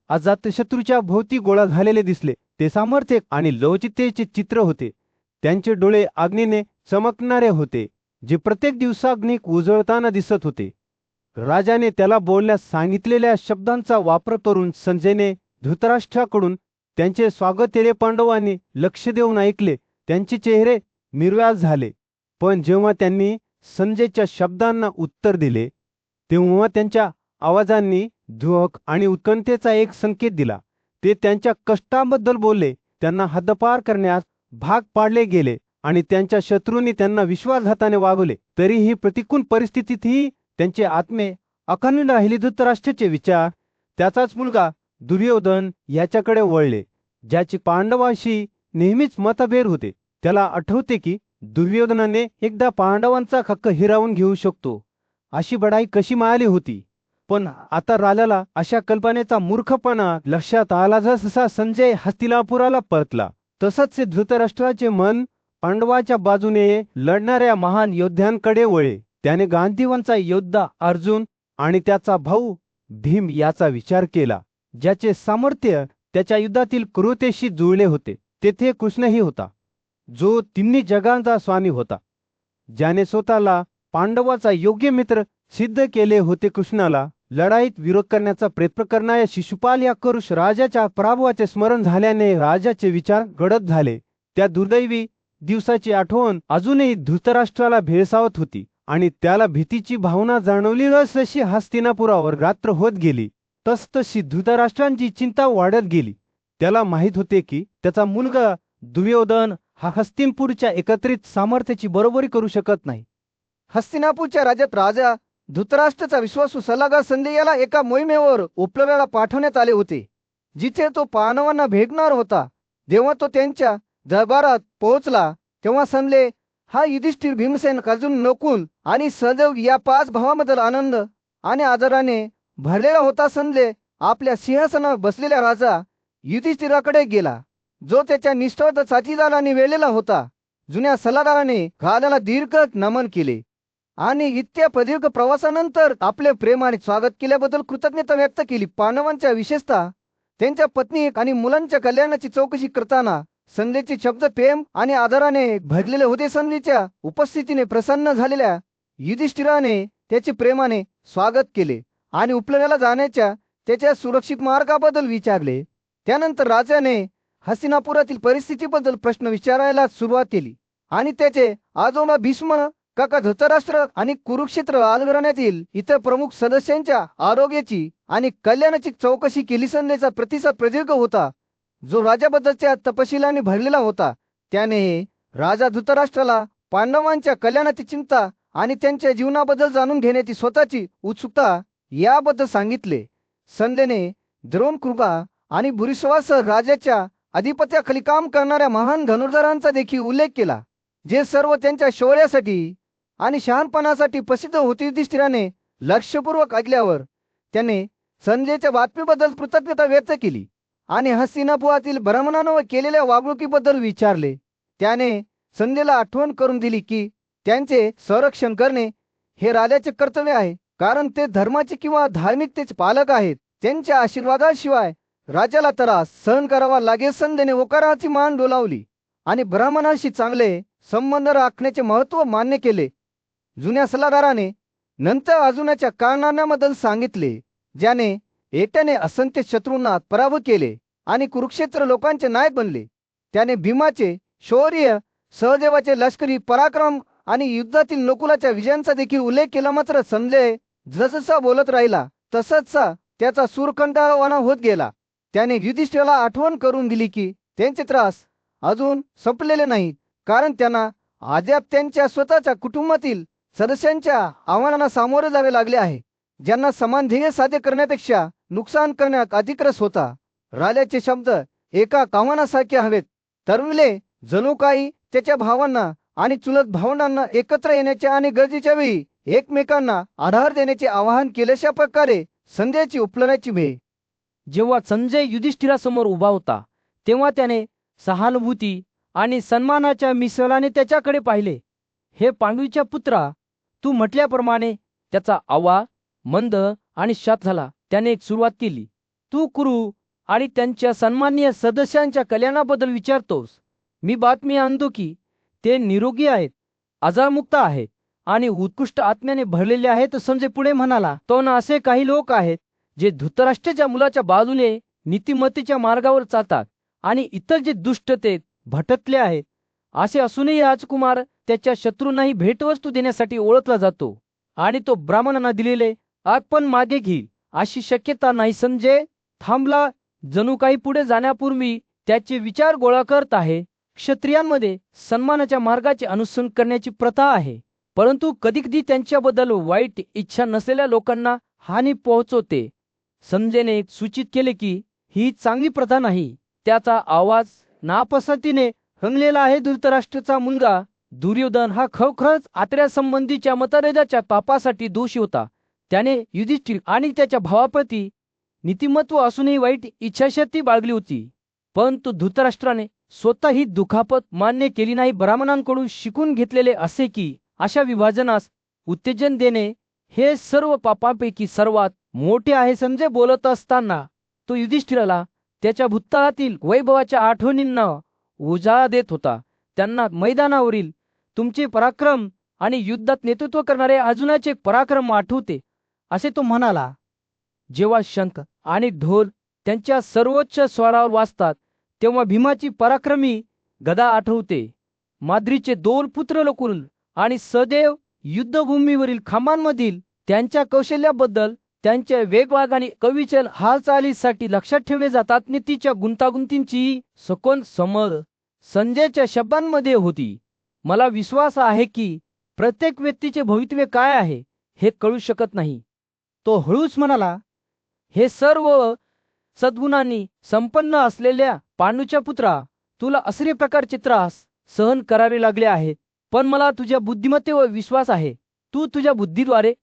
अजातशत्रूच्या भोवती गोळा झालेले दिसले. ते सामर्थ्य आणि लवचिकतेचे चित्र होते. त्यांचे डोळे अग्नीने चमकणारे होते, जे प्रत्येक दिवसाग्निक उजळताना दिसत होते. राजाने त्याला बोलण्यास सांगितलेल्या शब्दांचा वापर करून संजयने धृतराष्ट्राकडून त्यांचे स्वागत केले. पांडवांनी लक्ष देऊन ऐकले. त्यांचे चेहरे निर्व्याज झाले. पण जेव्हा त्यांनी संजयच्या शब्दांना उत्तर दिले, तेव्हा त्यांच्या आवाजांनी दुःख आणि उत्कंठेचा एक संकेत दिला. ते त्यांच्या कष्टाबद्दल बोलले. त्यांना हद्दपार करण्यास भाग पाडले गेले आणि त्यांच्या शत्रूंनी त्यांना विश्वासघाताने वागवले. तरीही प्रतिकूल परिस्थितीतही त्यांचे आत्मे अखंड राहिले. धृतराष्ट्राचे विचार त्याचाच मुलगा दुर्योधन याच्याकडे वळले, ज्याचे पांडवांशी नेहमीच मतभेद होते. त्याला आठवते की दुर्योधनाने एकदा पांडवांचा हक्क हिरावून घेऊ शकतो अशी बढाई कशी मिळाली होती. पण आता राजाला अशा कल्पनेचा मूर्खपणा लक्षात आला. जसा संजय हस्तिनापुराला परतला, तसंच धृतराष्ट्राचे मन पांडवाच्या बाजूने लढणाऱ्या महान योद्ध्यांकडे वळे. त्याने गांधीवांचा योद्धा अर्जुन आणि त्याचा भाऊ भीम याचा विचार केला, ज्याचे सामर्थ्य त्याच्या युद्धातील क्रूरतेशी जुळले होते. तेथे कृष्णही होता, जो तिन्ही जगांचा स्वामी होता, ज्याने स्वतःला पांडवाचा योग्य मित्र सिद्ध केले होते. कृष्णाला लढाईत विरोध करण्याचा प्रयत्न करणाऱ्या शिशुपाल या करुष राजाच्या पराभवाचे स्मरण झाल्याने राजाचे विचार गडद झाले. त्या दुर्दैवी दिवसाची आठवण अजूनही धृतराष्ट्राला भेळसावत होती आणि त्याला भीतीची भावना जाणवली. जशी हस्तिनापुरावर रात्र होत गेली, तसतशी धृतराष्ट्रांची चिंता वाढत गेली. त्याला माहित होते की त्याचा मुलगा दुर्योधन हा हस्तिनापूरच्या एकत्रित सामर्थ्याची बरोबरी करू शकत नाही. हस्तिनापूरच्या राज्यात राजा धृतराष्ट्राचा विश्वासू सल्लागार संजय याला एका मोहिमेवर उपलब्धाला पाठवण्यात आले होते, जिथे तो पांडवांना भेटणार होता. जेव्हा तो त्यांच्या दरबारात पोहोचला, तेव्हा संजय हा युधिष्ठिर, भीमसेन, अर्जुन, नकुल आणि सहदेव या 5 भावांबद्दल आनंद आणि आदराने भरलेला होता. संजय आपल्या सिंहासनावर बसलेल्या राजा युधिष्ठिराकडे गेला, जो त्याच्या निष्ठावंत साथीदार आणि वेळलेला होता. जुन्या सल्लागाराने राजाला दीर्घ नमन केले आणि इतक्या प्रदीर्घ प्रवासानंतर आपले प्रेम आणि स्वागत केल्याबद्दल कृतज्ञता व्यक्त केली. पांडवांच्या, विशेषतः त्यांच्या पत्नी आणि मुलांच्या कल्याणाची चौकशी करताना संजयचे शब्द प्रेम आणि आदराने भरलेले होते. संजयच्या उपस्थितीने प्रसन्न झालेल्या युधिष्ठिराने त्याचे प्रेमाने स्वागत केले आणि उपलब्धाला जाण्याच्या त्याच्या सुरक्षित मार्गाबद्दल विचारले. त्यानंतर राजाने हस्तिनापुरातील परिस्थितीबद्दल प्रश्न विचारायला सुरुवात केली आणि त्याचे आजोबा भीष्म, काका धृतराष्ट्र आणि कुरुक्षेत्र राजघराण्यातील इतर प्रमुख सदस्यांच्या आरोग्याची आणि कल्याणाची चौकशी केली. संजयचा प्रतिसाद प्रदीर्घ होता, जो राजाबद्दलच्या तपशिलाने भरलेला होता. त्याने राजा धृतराष्ट्राला पांडवांच्या कल्याणाची चिंता आणि त्यांच्या जीवनाबद्दल जाणून घेण्याची स्वतःची उत्सुकता याबद्दल सांगितले. संजयने द्रोणकृपा आणि भूरिश्वासह राजाच्या अधिपत्याखाली काम करणाऱ्या महान धनुर्धरांचा देखील उल्लेख केला, जे सर्व त्यांच्या शौर्यासाठी आणि शहाणपणासाठी प्रसिद्ध होते. युधिष्ठिराने लक्षपूर्वक ऐकल्यावर त्याने संजयच्या बातमीबद्दल कृतज्ञता व्यक्त केली आणि हस्तिनापुरातील ब्राह्मणांवर केलेल्या वागणुकीबद्दल विचारले. त्याने संजयला आठवण करून दिली की त्यांचे संरक्षण करणे हे राजाचे कर्तव्य आहे, कारण ते धर्माचे किंवा धार्मिकतेचे पालक आहेत. त्यांच्या आशीर्वादाशिवाय राजाला त्रास सहन करावा लागेल. संजयने होकाराची मान डोलावली आणि ब्राह्मणांशी चांगले संबंध राखण्याचे महत्त्व मान्य केले. जुन्या सल्लागाराने नंतर अर्जुनाच्या कारनाम्याबद्दल सांगितले, ज्याने एकट्याने असंख्य शत्रूंना पराभूत केले आणि कुरुक्षेत्र लोकांचे नायक बनले. त्याने भीमाचे शौर्य, सहदेवाचे लष्करी पराक्रम आणि युद्धातील नकुलाच्या विजयांचा देखील उल्लेख केला. मात्र संजय जसजसा बोलत राहिला तसंच त्याचा सूर कंटाळवाणा होत गेला. त्याने युधिष्ठिराला आठवण करून दिली की त्यांचे त्रास अजून संपलेले नाहीत, कारण त्यांना अद्याप त्यांच्या स्वतःच्या कुटुंबातील सदस्यांच्या आव्हानांना सामोरे जावे लागले आहे, ज्यांना समान ध्येय साध्य करण्यापेक्षा नुकसान करण्यात अधिक रस होता. राजाचे शब्द एका आव्हानासारखे हवेत तरविले, जणू काही त्याच्या भावांना आणि चुलत भावंडांना एकत्र येण्याचे आणि गरजेच्या वेळी एकमेकांना आधार देण्याचे आवाहन केल्याच्या प्रकारे संजयची उपलब्धाची भेट. जेव्हा संजय युधिष्ठिरासमोर उभा होता, तेव्हा त्याने सहानुभूती आणि सन्मानाच्या मिश्रणाने त्याच्याकडे पाहिले. हे पांडूच्या पुत्रा, तू म्हटल्याप्रमाणे. त्याचा आवाज मंद आणि शांत झाला. त्याने एक सुरुवात केली. तू कुरु आणि त्यांच्या सन्माननीय सदस्यांच्या कल्याणाबद्दल विचारतोस. मी बातमी आणतो की ते निरोगी आहेत, आजारमुक्त आहेत आणि उत्कृष्ट आत्म्याने भरलेले आहेत. संजय पुढे म्हणाला, तो ना असे काही लोक आहेत जे धृतराष्ट्राच्या मुलाच्या बाजूने नीतिमत्तेच्या मार्गावर चालतात आणि इतर जे दुष्टतेत भटकले आहेत असे असूनही राजकुमार त्याच्या शत्रूंनाही भेटवस्तू देण्यासाठी ओळखला जातो आणि तो ब्राह्मणांना दिलेले अर्पण मागे घेईल अशी शक्यता नाही. संजय थांबला, जणू काही पुढे जाण्यापूर्वी त्याचे विचार गोळा करत आहे. क्षत्रियांमध्ये सन्मानाच्या मार्गाचे अनुसरण करण्याची प्रथा आहे, परंतु कधीकधी त्यांच्याबद्दल वाईट इच्छा नसलेल्या लोकांना हानी पोहोचवते. संजयने सूचित केले की ही चांगली प्रथा नाही. त्याचा आवाज नापसंतीने रंगलेला आहे. धृतराष्ट्राचा मुलगा दुर्योधन हा खरोखरच आत्र्यासंबंधीच्या मतभेदाच्या पापासाठी दोषी होता. त्याने युधिष्ठिर आणि त्याच्या भावाप्रती नीतिमत्व असूनही वाईट इच्छाशक्ती बाळगली होती, परंतु धृतराष्ट्राने स्वतः ही दुखापत मान्य केली नाही. ब्राह्मणांकडून शिकून घेतलेले असे की अशा विभाजनास उत्तेजन देणे हे सर्व पापांपैकी सर्वात मोठे आहे. संजय बोलत असताना तो युधिष्ठिराला त्याच्या भूतकाळातील वैभवाच्या आठवणींना उजाळा देत होता. त्यांना मैदानावरील तुमचे पराक्रम आणि युद्धात नेतृत्व करणारे अर्जुनाचे पराक्रम आठवते असे तो म्हणाला. जेव्हा शंख आणि ढोल त्यांच्या सर्वोच्च स्वरावर वाजतात तेव्हा भीमाची पराक्रमी गदा आठवते. माद्रीचे 2 पुत्र नकुल आणि सहदेव युद्धभूमीवरील खांबांमधील त्यांच्या कौशल्याबद्दल त्यांच्या वेगवान आणि कविचल हालचालीसाठी लक्षात ठेवले जातात. नीतीच्या गुंतागुंतींची सखोल समज संजयच्या शब्दांमध्ये होती. मला विश्वास आहे की प्रत्येक व्यक्तीचे भवितव्य काय आहे हे कळू शकत नाही. तो हळूच म्हणाला, हे सर्व सद्गुणांनी संपन्न असलेल्या पांडूच्या पुत्रा, तुला असे प्रकारचे त्रास सहन करावे लागले आहेत, पण मला तुझ्या बुद्धिमत्तेवर विश्वास आहे. तू तुझ्या बुद्धीद्वारे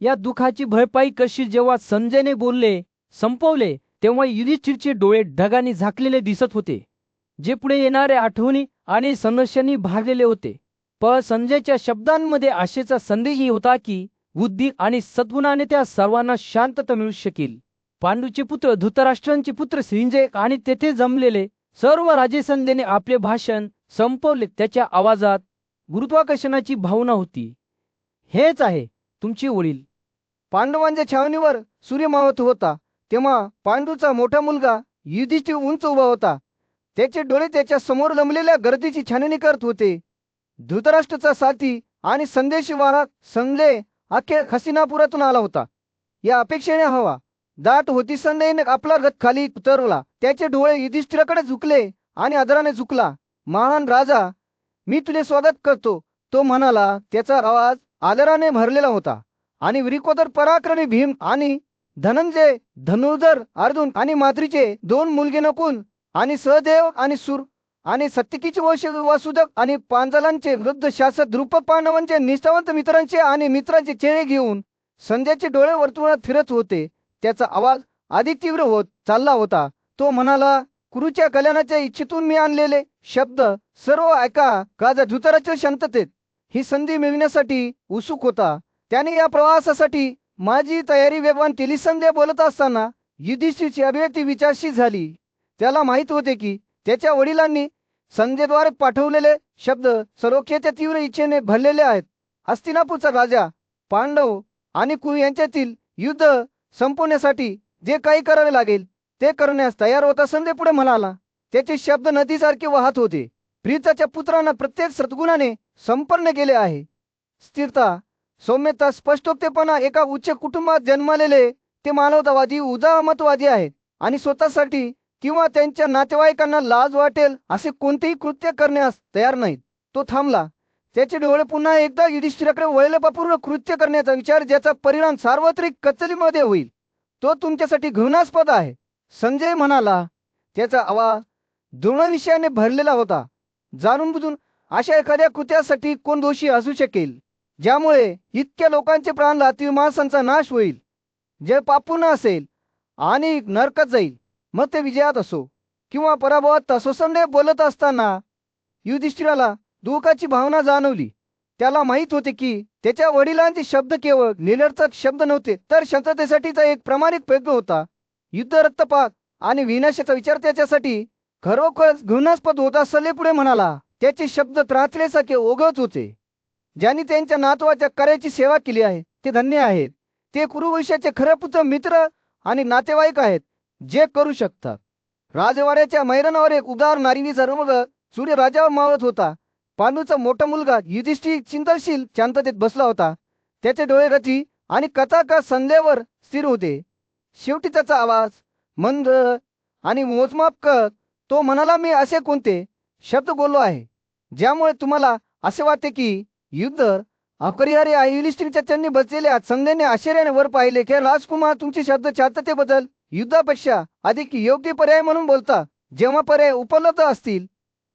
या दुःखाची भरपाई करशील. जेव्हा संजयने बोलले संपवले तेव्हा युधिष्ठिरचे डोळे ढगांनी झाकलेले दिसत होते, जे पुढे येणाऱ्या आठवणी आणि समस्यांनी भारलेले होते. पण संजयच्या शब्दांमध्ये आशेचा संदेशही होता की बुद्धी आणि सद्गुणाने त्या सर्वांना शांतता मिळू शकेल. पांडूचे पुत्र, धृतराष्ट्रांचे पुत्र संजय आणि तेथे जमलेले सर्व राजे संजयने आपले भाषण संपवले. त्याच्या आवाजात गुरुत्वाकर्षणाची भावना होती. हेच आहे तुमचे वडील. पांडवांच्या छावणीवर सूर्य मावत होता तेव्हा पांडूचा मोठा मुलगा युधिष्ठिर उंच उभा होता. त्याचे डोळे त्याच्या समोर जमलेल्या गर्दीची छाननी करत होते. धृतराष्ट्राचा साथी आणि संदेशवाहक संजय अखेर हस्तिनापुरातून आला होता. या अपेक्षेने हवा दाट होती. संजयने आपला रथ खाली उतरवला. त्याचे डोळे युधिष्ठिराकडे झुकले आणि आदराने झुकला. महान राजा, मी तुझे स्वागत करतो, तो म्हणाला. त्याचा आवाज आदराने भरलेला होता. आणि वृकोदर पराक्रमी भीम आणि धनंजय धनुर्धर अर्जुन आणि माद्रीचे 2 मुलगे नकुल आणि सहदेव आणि सूर आणि सत्यकीचे वंश वासुदेव आणि पांचालांचे वृद्ध शासक द्रुपद पांडवांचे निष्ठावंत मित्रांचे आणि मित्रांचे चेहरे घेऊन संजयचे डोळे वर्तुळात फिरत होते. त्याचा आवाज अधिक तीव्र होत चालला होता. तो म्हणाला, कुरुच्या कल्याणाच्या इच्छेतून मी आणलेले शब्द सर्व ऐका. राजा धृतराष्ट्र शांततेत ही संधी मिळवण्यासाठी उत्सुक होता. त्याने या प्रवासासाठी माझी तयारी वेगवान केली. संजय बोलत असताना युधिष्ठिरची अभिव्यक्ती विचारशी झाली. त्याला माहित होते की त्याच्या वडिलांनी संजयद्वारे पाठवलेले शब्द सरोख्याच्या तीव्र इच्छेने भरलेले आहेत. हस्तिनापूरचा राजा पांडव आणि कुरु यांच्यातील युद्ध संपवण्यासाठी जे काही करावे लागेल ते करण्यास तयार होता. संजय पुढे म्हणाला. त्याचे शब्द नदीसारखे वाहत होते. प्रीताच्या पुत्रांना प्रत्येक सद्गुणाने संपन्न केले आहे. स्थिरता, सौम्यता, स्पष्टोक्तेपणा, एका उच्च कुटुंबात जन्मलेले ते मानवतावादी उदारमतवादी आहेत आणि स्वतःसाठी किंवा त्यांच्या नातेवाईकांना लाज वाटेल असे कोणतेही कृत्य करण्यास तयार नाहीत. तो थांबला. त्याचे डोळे पुन्हा एकदा युधिष्ठिराकडे वळले. पूर्ण कृत्य करण्याचा विचार ज्याचा परिणाम सार्वत्रिक कत्तलीमध्ये होईल, तो तुमच्यासाठी घृणास्पद आहे, संजय म्हणाला. त्याचा आवाज दृढ विषयाने भरलेला होता. जाणून बुजून अशा एखाद्या कृत्यासाठी कोण दोषी असू शकेल ज्यामुळे इतक्या लोकांचे प्राण जातील, माणसांचा नाश होईल. जे पापून असेल आणि नरकात जाईल, मग ते विजयात असो किंवा पराभवात असो. संजय बोलत असताना युधिष्ठिराला दुःखाची भावना जाणवली. त्याला माहित होते की त्याच्या वडिलांचे शब्द केवळ निरर्थक शब्द नव्हते, तर शांततेसाठीचा एक प्रामाणिक प्रयत्न होता. युद्ध, रक्तपात आणि विनाशाचा विचार त्याच्यासाठी खरोखरच घृणास्पद होत असले पुढे म्हणाला. त्याचे शब्द त्राचलेसारखे ओघळत होते. ज्यांनी त्यांच्या नातवाच्या कार्याची सेवा केली आहे ते धन्य आहेत. ते कुरुवंशाचे खरे पुत्र, मित्र आणि नातेवाईक आहेत जे करू शकतात. राजवाड्याच्या मैदानावर एक उदार नारिणीचा रंग सूर्य राजावर मावळत होता. पांडूचा मोठा मुलगा युधिष्ठिर चिंतनशील शांततेत बसला होता. त्याचे डोळे रथी आणि कथाकार संध्येवर स्थिर होते. शेवटी त्याचा आवाज मंद आणि मोजमाप करत तो म्हणाला, मी असे कोणते शब्द बोललो आहे ज्यामुळे तुम्हाला असे वाटते की युद्ध अपरिहार्य आहे? युधिष्ठिरच्या चरणी बसलेल्या संध्येने आश्चर्याने वर पाहिले की राजकुमार, तुमचे शब्द शांततेबद्दल युद्धापेक्षा अधिक योग्य पर्याय म्हणून बोलता. जेव्हा पर्याय उपलब्ध असतील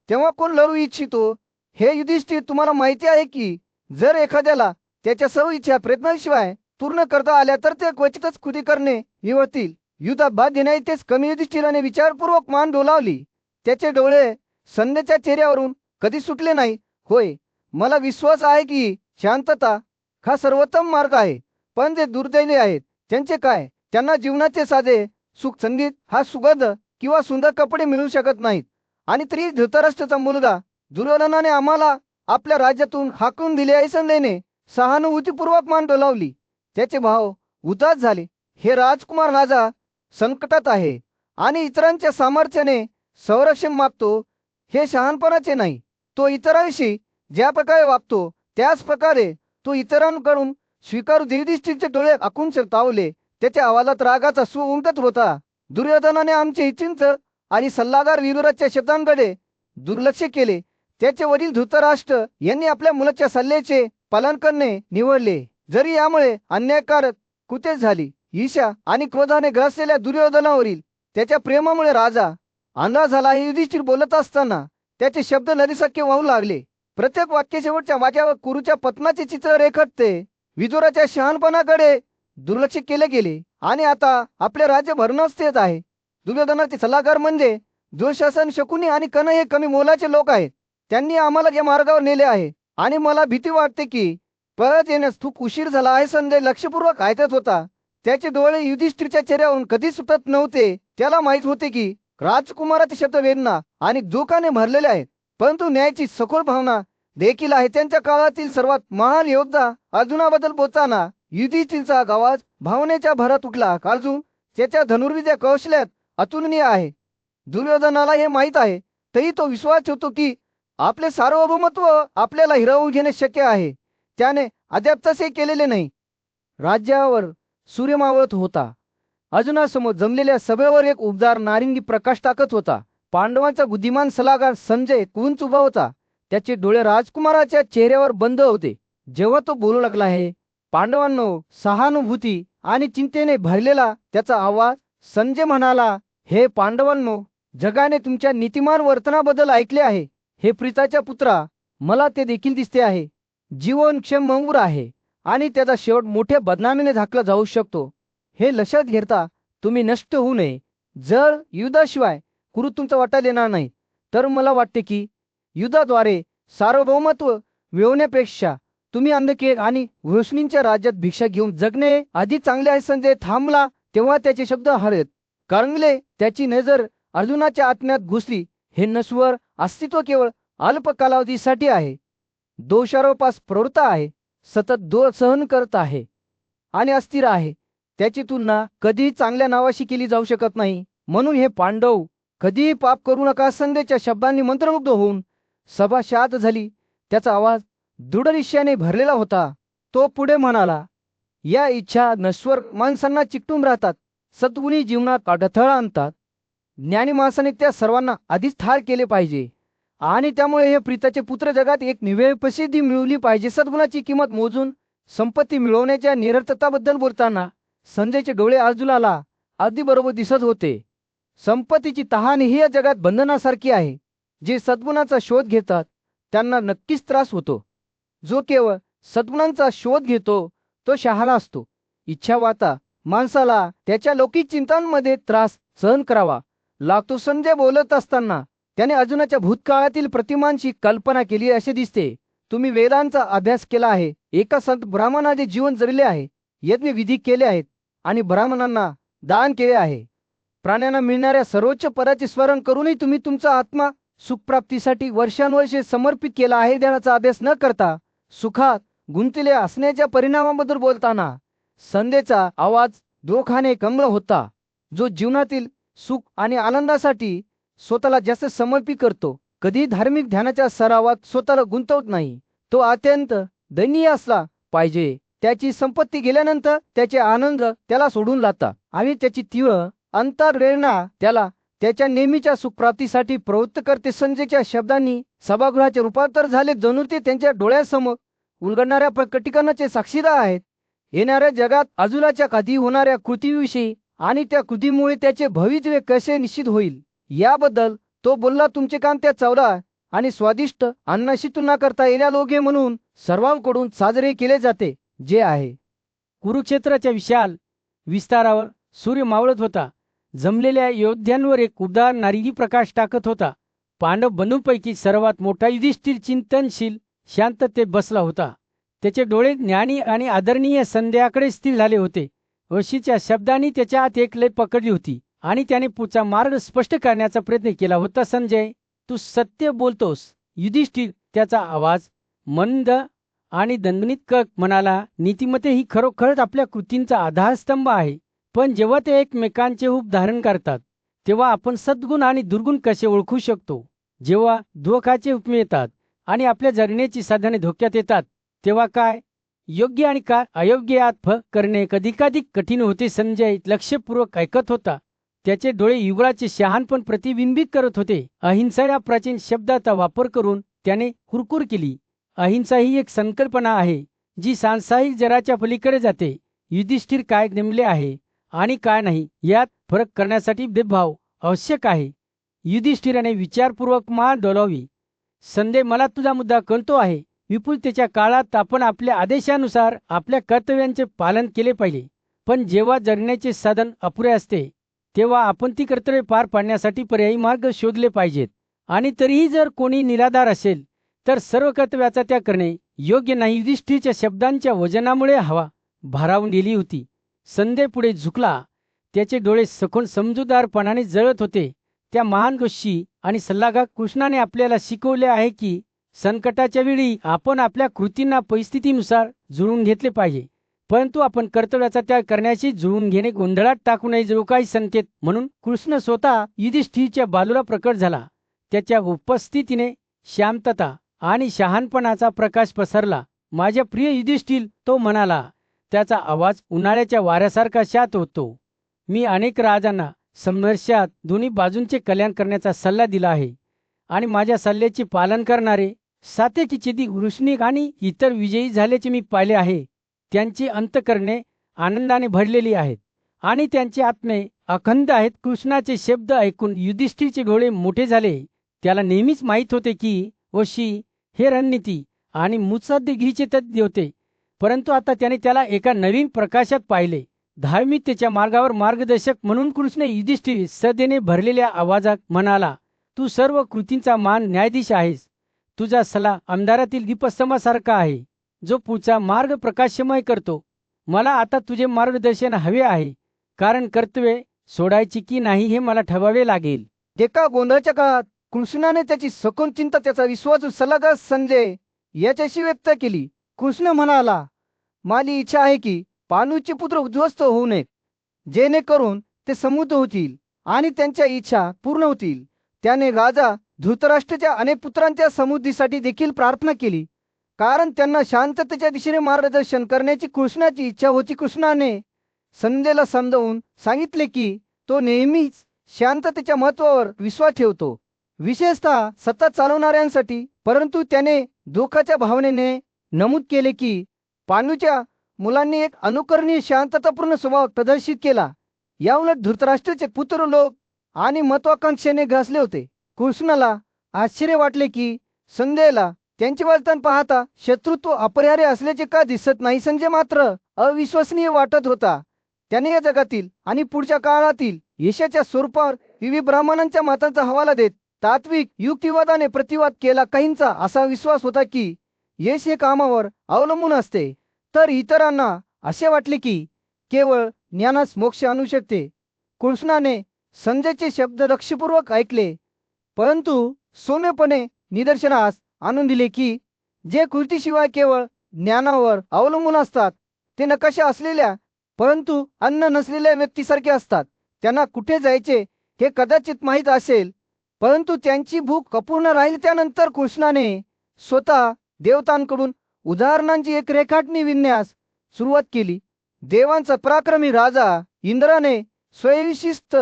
तेव्हा कोण लढू इच्छितो? हे युधिष्ठिर, तुम्हाला माहिती आहे की जर एखाद्याला त्याच्या सर्व इच्छा प्रयत्नाशिवाय पूर्ण करता आल्या तर ते क्वचितच कृती करणे निवडतील. युद्धात भाग घेण्याची तेच कमी. युधिष्ठिराने विचारपूर्वक मान डोलावली. त्याचे डोळे संध्येच्या चेहऱ्यावरून कधी सुटले नाही. होय, मला विश्वास आहे की शांतता हा सर्वोत्तम मार्ग आहे. पण जे दुर्दैवी आहेत त्यांचे काय? त्यांना जीवनाचे साधे सुख, संगीत, हा सुगंध किंवा सुंदर कपडे मिळू शकत नाहीत. आणि तरी धृतराष्ट्राचा मुलगा दुर्योधनाने आम्हाला आपल्या राज्यातून हाकलून दिले. ऐसनलेने सहानुभूतीपूर्वक मान डोलावली. त्याचे भाव उदास झाले. हे राजकुमार राजा संकटात आहे आणि इतरांच्या सामर्थ्याने संरक्षण मागतो. हे शहाणपणाचे नाही. तो इतरांशी ज्या प्रकारे वागतो त्याच प्रकारे तो इतरांकडून स्वीकारू. युधिष्ठिरचे डोळे आकुंच तावले. त्याच्या आवाजात रागाचा सूर उमटत होता. दुर्योधनाने आमचे हिचिंत आणि सल्लागार विदुराच्या शब्दांकडे दुर्लक्ष केले. त्याचे वडील धृतराष्ट्र यांनी आपल्या मुलाच्या सल्ल्याचे पालन करणे निवडले. जरी यामुळे अन्यायकारक कृत्ये झाली, ईर्ष्या आणि क्रोधाने ग्रासलेल्या दुर्योधनावरील त्याच्या प्रेमामुळे राजा अंधार झाला. हे युधिष्ठिर बोलत असताना त्याचे शब्द नदीसारखे वाहू लागले. प्रत्येक वाक्य शेवटच्या वाक्यावर कुरूच्या पतनाचे चित्र रेखाटते. विदुराच्या शहाणपणाकडे दुर्लक्ष केले गेले आणि आता आपले राज्य भरवस्तेत आहे. दुर्योधनाचे सल्लागार म्हणजे दुःशासन, शकुनी आणि कर्ण हे कमी मोलाचे लोक आहेत. त्यांनी आम्हाला या मार्गावर नेले आहे आणि मला भीती वाटते की परत येण्यास खूप उशीर झाला आहे. संजय लक्षपूर्वक ऐकत होता. त्याचे डोळे युधिष्ठिरच्या चेहऱ्यावरून कधी सुटत नव्हते. त्याला माहित होते की राजकुमाराचे शब्द वेदना आणि दुःखाने भरलेले आहेत, परंतु न्यायाची सखोल भावना देखील आहे. त्यांच्या काळातील सर्वात महान योद्धा अर्जुनाबद्दल बोलताना युधिष्ठिरचा आवाज भावनेच्या भरात उठला. अर्जुन त्याच्या धनुर्विद्या कौशल्यात अतुलनीय आहे. दुर्योधनाला हे माहीत आहे, तरी तो विश्वास ठेवतो की आपले सार्वभौमत्व आपल्याला हिरावून घेणे शक्य आहे. त्याने अद्याप तसे केलेले नाही. राज्यावर सूर्य मावळत होता. अर्जुनासमोर जमलेल्या सभेवर एक उबदार नारिंगी प्रकाश टाकत होता. पांडवांचा बुद्धिमान सल्लागार संजय कुंच उभा होता. त्याचे डोळे राजकुमाराच्या चेहऱ्यावर बंद होते. जेव्हा तो बोलू लागला आहे, पांडवांनो, सहानुभूती आणि चिंतेने भरलेला त्याचा आवाज. संजय म्हणाला, हे पांडवांनो, जगाने तुमच्या नीतिमान वर्तनाबद्दल ऐकले आहे. हे प्रीताच्या पुत्रा, मला ते देखील दिसते आहे. जीवन क्षमभंगूर आहे आणि त्याचा शेवट मोठ्या बदनामीने झाकला जाऊ शकतो. हे लक्षात घेता तुम्ही नष्ट होऊ नये. जर युद्धाशिवाय कुरु तुमचा वाटा देणार नाही तर मला वाटते की युद्धाद्वारे सार्वभौमत्व मिळवण्यापेक्षा तुम्ही अंधकेर आणि रोशनींच्या राज्यात भिक्षा घेऊन जगणे अधिक चांगले आहे. संजय थांबला तेव्हा त्याचे शब्द हरत करंगले. त्याची नजर अर्जुनाच्या आत्म्यात घुसली. हे नश्वर अस्तित्व केवळ अल्प कालावधीसाठी आहे. दोषारोपास प्रवृत्त आहे, सतत दोष सहन करत आहे आणि अस्थिर आहे. त्याची तुलना कधीही चांगल्या नावाशी केली जाऊ शकत नाही. म्हणून हे पांडव, कधीही पाप करू नका. संध्येच्या शब्दांनी मंत्रमुग्ध होऊन सभा शांत झाली. त्याचा आवाज दृढ निश्चयाने भरलेला होता. तो पुढे म्हणाला, या इच्छा नश्वर माणसांना चिकटून राहतात, सद्गुणी जीवनात अडथळा आणतात. ज्ञानी माणसाने त्या सर्वांना आधीच ठार केले पाहिजे आणि त्यामुळे हे प्रीताचे पुत्र जगात एक निव्वळ प्रसिद्धी मिळवली पाहिजे. सद्गुणाची किंमत मोजून संपत्ती मिळवण्याच्या निरर्थकतेबद्दल बोलताना संजयचे डोळे अर्जुनाला अगदी बरोबर दिसत होते. संपत्तीची तहान ही या जगात बंधनासारखी आहे. जे सद्गुणाचा शोध घेतात त्यांना नक्कीच त्रास होतो. जो केवळ सद्गुणांचा शोध घेतो तो शहाणा असतो. इच्छावाता माणसाला त्याच्या लौकिक चिंतांमध्ये त्रास सहन करावा लागतो. संजय बोलत असताना त्याने अर्जुनाच्या भूतकाळातील प्रतिमांची कल्पना केली असे दिसते. तुम्ही वेदांचा अभ्यास केला आहे, एका संत ब्राह्मणाचे जीवन जगले आहे, यज्ञ विधी केले आहेत आणि ब्राह्मणांना दान केले आहे. प्राण्यांना मिळणाऱ्या सर्वोच्च पदाचे स्मरण करूनही तुम्ही तुमचा आत्मा सुखप्राप्तीसाठी वर्षानुवर्षे समर्पित केला आहे देण्याचा अभ्यास न करता सुखात गुंतले असण्याच्या परिणामाबद्दल बोलताना संदेचा आवाज दोखाने कमळ होता. जो जीवनातील सुख आणि आनंदासाठी स्वतःला जास्त समर्पित करतो, कधी धार्मिक ध्यानाच्या सरावात स्वतःला गुंतवत नाही, तो अत्यंत दयनीय असला पाहिजे. त्याची संपत्ती गेल्यानंतर त्याचे आनंद त्याला सोडून जातात आणि त्याची तीव्र अंतर्प्रेरणा त्याला त्याच्या नेहमीच्या सुखप्राप्तीसाठी प्रवृत्त करते. संजयच्या शब्दांनी सभागृहाचे रूपांतर झाले, जणू ते त्यांच्या डोळ्यासमोर उलगडणाऱ्या प्रकटीकरणाचे साक्षीदार आहेत. येणाऱ्या जगात आजूबाजूच्या कधी होणाऱ्या कृतीविषयी आणि त्या कृतीमुळे त्याचे भवितव्य कसे निश्चित होईल याबद्दल तो बोलला. तुमचे काम त्या चवदार आणि स्वादिष्ट अन्नाशी तुलना करता येण्याजोगे म्हणून सर्वांकडून साजरे केले जाते, जे आहे. कुरुक्षेत्राच्या विशाल विस्तारावर सूर्य मावळत होता. जमलेल्या योद्ध्यांवर एक उबदार नारिंगी प्रकाश टाकत होता. पांडव बंधूंपैकी सर्वात मोठा युधिष्ठिर चिंतनशील शांततेत बसला होता. त्याचे डोळे ज्ञानी आणि आदरणीय संध्याकडे स्थिर झाले होते. वशीच्या शब्दांनी त्याच्या आत एक लय पकडली होती आणि त्याने पुढचा मार्ग स्पष्ट करण्याचा प्रयत्न केला होता. संजय, तू सत्य बोलतोस. युधिष्ठिर त्याचा आवाज मंद आणि दणदणीत म्हणाला, नीतिमत्ता ही खरोखरच आपल्या कृतींचा आधारस्तंभ आहे. पण जेव्हा ते एकमेकांचे रूप धारण करतात तेव्हा आपण सद्गुण आणि दुर्गुण कसे ओळखू शकतो? जेव्हा धोकाचे उपमे येतात आणि आपल्या जगण्याची साधने धोक्यात येतात तेव्हा काय योग्य आणि काय अयोग्य यात फरक करणे कधीकधी कठीण होते. संजय लक्षपूर्वक ऐकत होता. त्याचे डोळे युगळाचे शहाणपण प्रतिबिंबित करत होते. अहिंसा या प्राचीन शब्दाचा वापर करून त्याने हुरकुर केली. अहिंसा ही एक संकल्पना आहे जी सांसारिक जगाच्या पलीकडे जाते. युधिष्ठिर काय नेमले आहे आणि काय नाही यात फरक करण्यासाठी भेदभाव आवश्यक आहे. युधिष्ठिराने विचारपूर्वक मान डोलावली. संजय, मला तुझा मुद्दा कळतो आहे. विपुलतेच्या काळात आपण आपल्या आदेशानुसार आपल्या कर्तव्यांचे पालन केले पाहिजे. पण जेव्हा जगण्याचे साधन अपुरे असते तेव्हा आपण ती कर्तव्ये पार पाडण्यासाठी पर्यायी मार्ग शोधले पाहिजेत. आणि तरीही जर कोणी निराधार असेल तर सर्व कर्तव्याचा त्याग करणे योग्य नाही. युधिष्ठिरच्या शब्दांच्या वजनामुळे हवा भारावून गेली होती. संजय पुढे झुकला. त्याचे डोळे सखोल समजूतदारपणाने जळत होते. त्या महान गोष्टी आणि सल्लागार कृष्णाने आपल्याला शिकवले आहे की संकटाच्या वेळी आपण आपल्या कृतींना परिस्थितीनुसार जुळवून घेतले पाहिजे, परंतु आपण कर्तव्याचा त्याग करण्याची जुळवून घेणे गोंधळात टाकू नये. जो काही संकेत म्हणून कृष्ण स्वतः युधिष्ठिरच्या बाजूला प्रकट झाला. त्याच्या उपस्थितीने शांतता आणि शहाणपणाचा प्रकाश पसरला. माझ्या प्रिय युधिष्ठिर, तो म्हणाला. त्याचा आवाज उन्हाळ्याच्या वाऱ्यासारखा शांत होतो. मी अनेक राजांना संघर्षात दोन्ही बाजूंचे कल्याण करण्याचा सल्ला दिला आहे आणि माझ्या सल्ल्याचे पालन करणारे सात्यकीचे वृष्णिक आणि इतर विजयी झाल्याचे मी पाहिले आहे. त्यांची अंतःकरणे आनंदाने भरलेली आहेत आणि त्यांचे आत्मे अखंड आहेत. कृष्णाचे शब्द ऐकून युधिष्ठिरचे डोळे मोठे झाले. त्याला नेहमीच माहीत होते की वशी हे रणनीती आणि मुत्सद्देगिरीचे तज्ज्ञ होते, परंतु आता त्याने त्याला एका नवीन प्रकाशात पाहिले. धार्मिकतेच्या मार्गावर मार्गदर्शक म्हणून कृष्ण युधिष्ठिर श्रद्धेने भरलेल्या आवाजात म्हणाला, तू सर्व कृतींचा मान न्यायाधीश आहेस. तुझा सल्ला अंधारातील दीपस्तंभासारखा आहे जो पुढचा मार्ग प्रकाशमय करतो. मला आता तुझे मार्गदर्शन हवे आहे, कारण कर्तव्ये सोडायची की नाही हे मला ठरवावे लागेल. एका गोंधळाच्या काळात कृष्णाने त्याची सखोल चिंता, त्याचा विश्वासू सल्लागार संजय याच्याशी व्यक्त केली. कृष्ण म्हणाला, माझी इच्छा आहे की पांडूचे पुत्र उद्ध्वस्त होऊ नयेत, जेणेकरून ते समृद्ध होतील आणि त्यांच्या इच्छा पूर्ण होतील. त्याने राजा धृतराष्ट्राच्या अनेक पुत्रांच्या समृद्धीसाठी देखील प्रार्थना केली, कारण त्यांना शांततेच्या दिशेने मार्गदर्शन करण्याची कृष्णाची इच्छा होती. कृष्णाने संजयला समजावून सांगितले की तो नेहमीच शांततेच्या महत्त्वावर विश्वास ठेवतो, विशेषतः सत्ता चालवणाऱ्यांसाठी. परंतु त्याने दुःखाच्या भावनेने नमूद केले की पांडूच्या मुलांनी एक अनुकरणीय शांततापूर्ण स्वभाव प्रदर्शित केला. याउलट धृतराष्ट्राचे पुत्र लोक आणि महत्वाकांक्षेने घासले होते. कृष्णाला आश्चर्य वाटले की संजयला त्यांचे वर्तन पाहता शत्रुत्व अपरिहार्य असल्याचे का दिसत नाही. संजय मात्र अविश्वसनीय वाटत होता. त्याने या जगातील आणि पुढच्या काळातील यशाच्या स्वरूपावर विविध ब्राह्मणांच्या मतांचा हवाला देत तात्विक युक्तिवादाने प्रतिवाद केला. काहींचा असा विश्वास होता की यश हे कामावर अवलंबून असते, तर इतरांना असे वाटले की केवळ ज्ञानास मोक्ष आणू शकते. कृष्णाने संजयचे शब्द लक्षपूर्वक ऐकले, परंतु सौम्यपणे निदर्शनास आणून दिले की जे कृतीशिवाय केवळ ज्ञानावर अवलंबून असतात ते नकाशा असलेल्या परंतु अन्न नसलेल्या व्यक्तीसारखे असतात. त्यांना कुठे जायचे हे कदाचित माहीत असेल, परंतु त्यांची भूक अपूर्ण राहील. त्यानंतर कृष्णाने स्वतः देवतांकडून उदाहरणांची एक रेखाटणी विणण्यास सुरुवात केली. देवांचा पराक्रमी राजा इंद्राने स्वयंशिस्त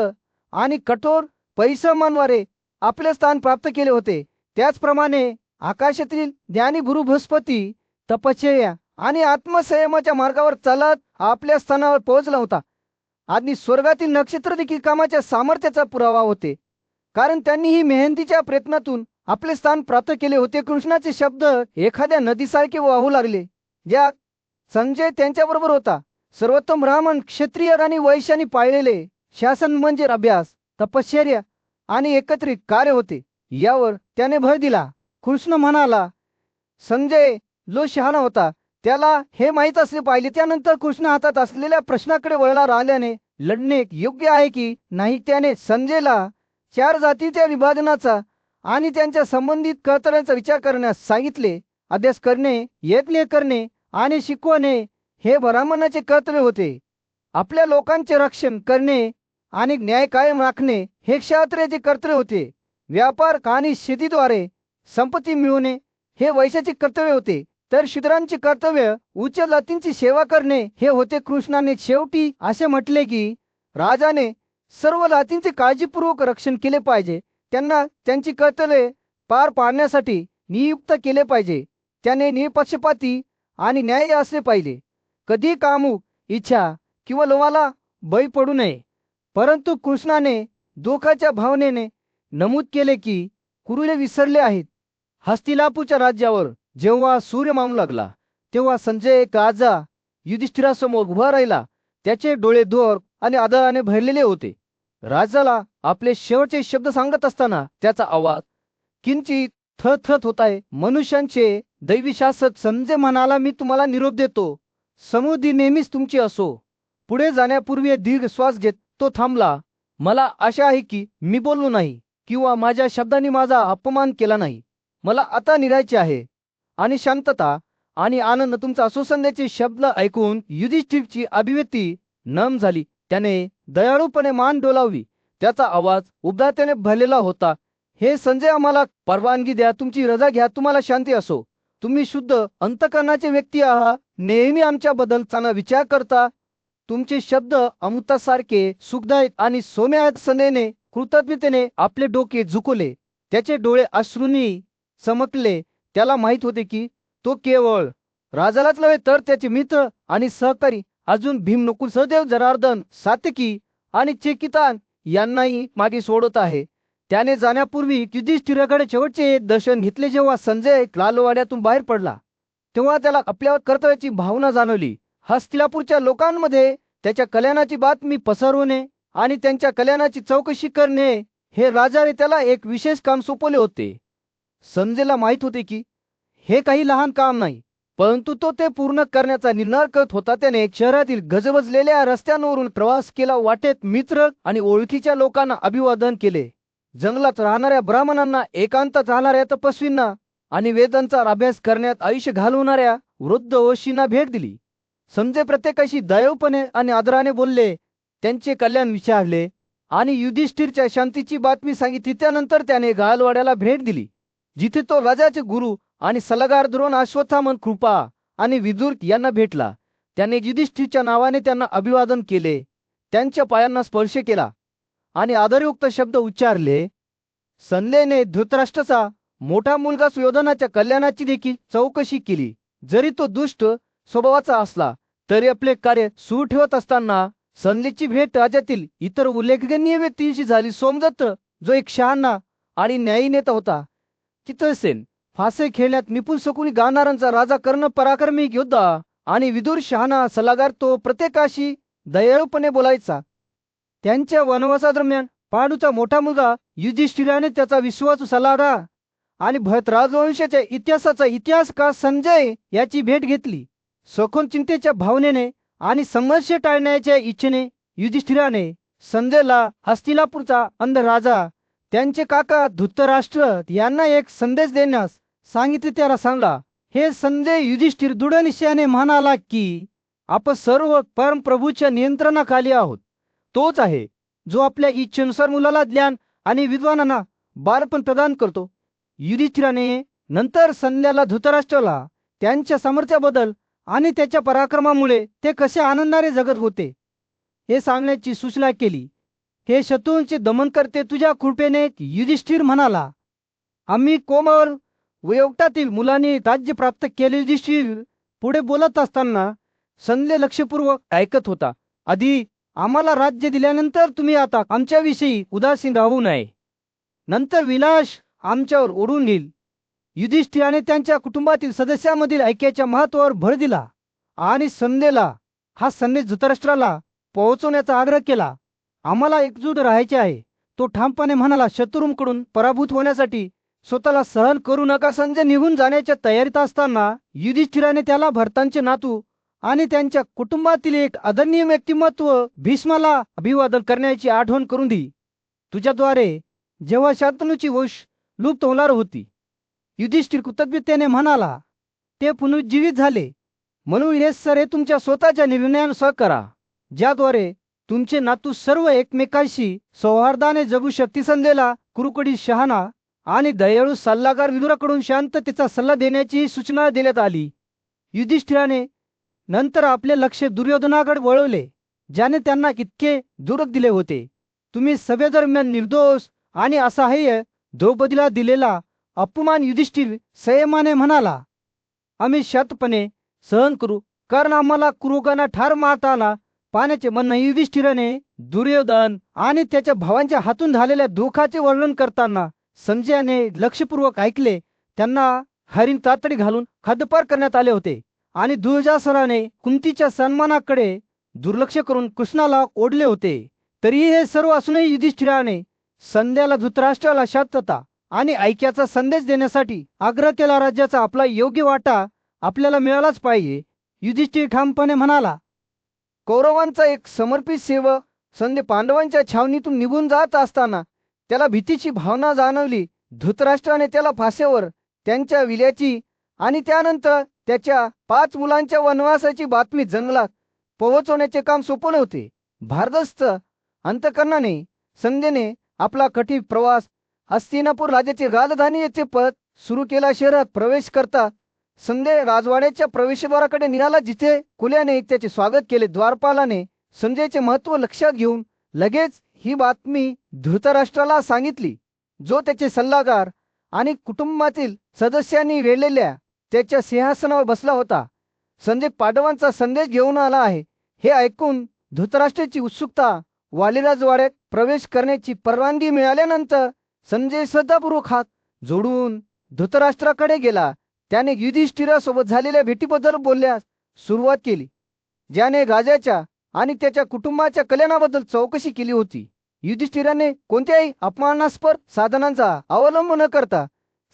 आणि कठोर परिश्रमांद्वारे आपले स्थान प्राप्त केले होते. त्याचप्रमाणे आकाशातील ज्ञानी गुरु बृहस्पती तपश्चर्या आणि आत्मसंयमाच्या मार्गावर चालत आपल्या स्थानावर पोहोचला होता. आणि स्वर्गातील नक्षत्र देखील कामाच्या सामर्थ्याचा पुरावा होते, कारण त्यांनीही मेहनतीच्या प्रयत्नातून आपले स्थान प्राप्त केले होते. कृष्णाचे शब्द एखाद्या नदीसारखे वाहू लागले, ज्या संजय त्यांच्याबरोबर होता. सर्वोत्तम ब्राह्मण, क्षत्रिय आणि वैश्यांनी पाळलेले शासन म्हणजे अभ्यास, तपश्चर्या आणि एकत्रित कार्य होते, यावर त्याने भर दिला. कृष्ण म्हणाला, संजय लो शहाणा होता, त्याला हे माहीत असले पाहिजे. त्यानंतर कृष्ण हातात असलेल्या प्रश्नाकडे वळला. राहिल्याने लढणे योग्य आहे की नाही त्याने संजयला 4 जातीच्या विभाजनाचा आणि त्यांच्या संबंधित कर्तव्यांचा विचार करण्यास सांगितले. अभ्यास करणे, यज्ञ करणे आणि शिकवणे हे ब्राह्मणाचे कर्तव्य होते. आपल्या लोकांचे रक्षण करणे आणि न्याय कायम राखणे हे क्षत्रियाचे कर्तव्य होते. व्यापार आणि शेतीद्वारे संपत्ती मिळवणे हे वैश्याचे कर्तव्य होते. तर शूद्रांचे कर्तव्य उच्च जातींची सेवा करणे हे होते. कृष्णाने शेवटी असे म्हटले की राजाने सर्व जातींचे काळजीपूर्वक रक्षण केले पाहिजे. त्यांना त्यांची कर्तव्ये पार पाडण्यासाठी नियुक्त केले पाहिजे. त्याने निपक्षपाती आणि न्यायी असले पाहिजे. कधी कामुक इच्छा किंवा लोभाला बळी पडू नये. परंतु कृष्णाने दुःखाच्या भावनेने नमूद केले की कुरुले विसरले आहेत. हस्तिनापूरच्या राज्यावर जेव्हा सूर्य मावू लागला तेव्हा संजय एक राजा युधिष्ठिरासमोर उभा राहिला. त्याचे डोळे धूर आणि आदराने भरलेले होते. राजाला आपले शेवटचे शब्द सांगत असताना त्याचा आवाज किंचित थरथरत होत आहे. मनुष्यांचे दैवी शासक संजय म्हणाला, मी तुम्हाला निरोप देतो. समृद्धी नेहमीच तुमची असो. पुढे जाण्यापूर्वी दीर्घ श्वास घेत तो थांबला. मला आशा आहे की मी बोललो नाही किंवा माझ्या शब्दांनी माझा अपमान केला नाही. मला आता निघायचे आहे. आणि शांतता आणि आनंद तुमचा असो. संजयचे शब्द ऐकून युधिष्ठिरची अभिव्यक्ती नम झाली. त्याने दयाळूपणे मान डोलावली. त्याचा आवाज उदारतेने भरलेला होता. हे संजय, आम्हाला परवानगी द्या. तुमची रजा घ्या. तुम्हाला शांती असो. तुम्ही शुद्ध अंतकरणाचे व्यक्ती आहात. नेहमी आमच्याबद्दल चांगला विचार करता. तुमचे शब्द अमृतासारखे सुखदायक आणि सौम्य आहेत. संजयने कृतज्ञतेने आपले डोके झुकवले. त्याचे डोळे अश्रूंनी चमकले. त्याला माहित होते की तो केवळ राजालाच नव्हे तर त्याचे मित्र आणि सहकारी अजून भीम, नकुल, सहदेव, जनार्दन, सात्यकी आणि चेकितान यांनाही मागे सोडत आहे. त्याने जाण्यापूर्वी युधिष्ठिराकडे शेवटचे दर्शन घेतले. जेव्हा संजय लालवाड्यातून बाहेर पडला तेव्हा त्याला आपल्या कर्तव्याची भावना जाणवली. हस्तिनापूरच्या लोकांमध्ये त्याच्या कल्याणाची बातमी पसरवणे आणि त्यांच्या कल्याणाची चौकशी करणे हे राजाने त्याला एक विशेष काम सोपवले होते. संजयला माहित होते की हे काही लहान काम नाही, परंतु तो ते पूर्ण करण्याचा निर्धार करत होता. त्याने शहरातील गजबजलेल्या रस्त्यांवरून प्रवास केला. वाटेत मित्र आणि ओळखीच्या लोकांना अभिवादन केले. जंगलात राहणाऱ्या ब्राह्मणांना, एकांतात राहणाऱ्या तपस्वींना आणि वेदांचा अभ्यास करण्यात आयुष्य घालवणाऱ्या वृद्ध ओशींना भेट दिली. संजय प्रत्येकाशी दयाळूपणे आणि आदराने बोलले, त्यांचे कल्याण विचारले आणि युधिष्ठिरच्या शांतीची बातमी सांगितली. त्यानंतर त्याने गालवाड्याला भेट दिली, जिथे तो राजाचे गुरु आणि सल्लागार द्रोण, अश्वत्थामन, कृपा आणि विदुर यांना भेटला. त्याने युधिष्ठिरच्या नावाने त्यांना अभिवादन केले, त्यांच्या पायांना स्पर्श केला आणि आदरयुक्त शब्द उच्चारले. संजयने धृतराष्ट्राचा मोठा मुलगा सुयोधनाच्या कल्याणाची देखील चौकशी केली. जरी तो दुष्ट स्वभावाचा असला तरी आपले कार्य सुरू ठेवत असताना संजयची भेट राज्यातील इतर उल्लेखनीय व्यक्तींशी झाली. सोमदत्त, जो एक शहाणा आणि न्यायी नेता होता, चित्रसेन, फासे खेळण्यात निपुण शकुनी गाणारांचा राजा, कर्ण पराक्रमी योद्धा आणि विदुर शहाणा सल्लागार, तो प्रत्येकाशी दयाळूपणे बोलायचा. त्यांच्या वनवासादरम्यान पांडूचा मोठा मुलगा युधिष्ठिराने त्याचा विश्वासू सल्लागार आणि भरत राजवंशाच्या इतिहासाचा इतिहासकार संजय याची भेट घेतली. सखोल चिंतेच्या भावनेने आणि संघर्ष टाळण्याच्या इच्छेने युधिष्ठिराने संजयला हस्तिनापूरचा अंध राजा त्यांचे काका धृतराष्ट्र यांना एक संदेश देण्यास सांगितले. त्याला सांगला, हे संजय युधिष्ठिर दृढ निश्चयाने म्हणाला की आपण सर्व परमप्रभूच्या नियंत्रणाखाली आहोत. तोच आहे जो आपल्या इच्छेनुसार मुलाला ज्ञान आणि विद्वानांना बालपण प्रदान करतो. युधिष्ठिराने नंतर संध्याला धृतराष्ट्राला त्यांच्या सामर्थ्याबद्दल आणि त्याच्या पराक्रमामुळे ते कसे आनंदाने जगत होते हे सांगण्याची सूचना केली. हे शत्रूंचे दमन करते तुझ्या कृपेने. युधिष्ठिर म्हणाला, आम्ही कोमल वयोगटातील मुलांनी राज्य प्राप्त केले. युधिष्ठिर पुढे बोलत असताना संजय लक्षपूर्वक ऐकत होता. आधी आम्हाला राज्य दिल्यानंतर तुम्ही आता आमच्याविषयी उदासीन राहू नये. नंतर विनाश आमच्यावर ओढून येईल. युधिष्ठिराने त्यांच्या कुटुंबातील सदस्यांमधील ऐक्याच्या महत्त्वावर भर दिला आणि संजयला हा संदेश धृतराष्ट्राला पोहोचवण्याचा आग्रह केला. आम्हाला एकजूट राहायचे आहे. तो ठामपणे म्हणाला, शत्रूंकडून पराभूत होण्यासाठी स्वतःला सहन करू नका. संजय निघून जाण्याच्या तयारीत असताना युधिष्ठिराने त्याला भरतांचे नातू आणि त्यांच्या कुटुंबातील एक आदरणीय व्यक्तिमत्व भीष्माला अभिवादन करण्याची आठवण करून दिली. तुझ्याद्वारे जेव्हा शांतनूची वंश लुप्त होणार होती. युधिष्ठिर कृतज्ञतेने म्हणाला, ते पुनरुज्जीवित झाले म्हणून हे सर हे तुमच्या स्वतःच्या निर्णयानुसार करा, ज्याद्वारे तुमचे नातू सर्व एकमेकांशी सौहार्दाने जगू शकतील. संजयला कुरुकडी शहाणा आणि दयाळू सल्लागार विदुराकडून शांततेचा सल्ला देण्याची सूचना देण्यात आली. युधिष्ठिराने नंतर आपले लक्ष दुर्योधनाकडे वळवले, ज्याने त्यांना इतके दुरक दिले होते. तुम्ही सभेदरम्यान निर्दोष आणि असहाय्य द्रौपदीला दिलेला अपमान. युधिष्ठिर संयमाने म्हणाला, आम्ही शांतपणे सहन करू, कारण आम्हाला कुरुकांना ठार मारताना पाण्याचे मन नाही. युधिष्ठिराने दुर्योधन आणि त्याच्या भावांच्या हातून झालेल्या दुःखाचे वर्णन करताना संजयाने लक्षपूर्वक ऐकले. त्यांना हरिण तातडी घालून हद्दपार करण्यात आले होते आणि दुर्योधनाने कुंतीच्या सन्मानाकडे दुर्लक्ष करून कृष्णाला ओढले होते. तरीही हे सर्व असूनही युधिष्ठिराने संध्याला धृतराष्ट्राला शांतता आणि ऐक्याचा संदेश देण्यासाठी आग्रह केला. राज्याचा आपला योग्य वाटा आपल्याला मिळालाच पाहिजे. युधिष्ठिर ठामपणे म्हणाला. कौरवांचा एक समर्पित सेवक संजय पांडवांच्या छावणीतून निघून जात असताना त्याला भीतीची भावना जाणवली. धृतराष्ट्राने त्याला फासेवर त्यांच्या विल्याची आणि त्यानंतर त्याच्या 5 मुलांच्या वनवासाची बातमी जंगलात पोहोचवण्याचे काम सोपवले होते. भारदस्त अंतकरणाने संजयने आपला कठीण प्रवास हस्तिनापूर राज्याची राजधानी येथे परत सुरू केला. शहरात प्रवेश करता संजय राजवाड्याच्या प्रवेशद्वाराकडे निघाला, जिथे कुल्याने त्याचे स्वागत केले. द्वारपालाने संजयचे महत्त्व लक्षात घेऊन लगेच ही बातमी धृतराष्ट्राला सांगितली, जो त्याचे सल्लागार आणि कुटुंबातील सदस्यांनी वेढलेल्या त्याच्या सिंहासनावर बसला होता. संजय पांडवांचा संदेश घेऊन आला आहे हे ऐकून धृतराष्ट्राची उत्सुकता वाढली. राजवाड्यात प्रवेश करण्याची परवानगी मिळाल्यानंतर संजय श्रद्धापूर्वक हात जोडून धृतराष्ट्राकडे गेला. त्याने युधिष्ठिरासोबत झालेल्या भेटीबद्दल बोलण्यास सुरुवात केली, ज्याने राजाच्या आणि त्याच्या कुटुंबाच्या कल्याणाबद्दल चौकशी केली होती. युधिष्ठिराने कोणत्याही अपमानास्पद साधनांचा अवलंब न करता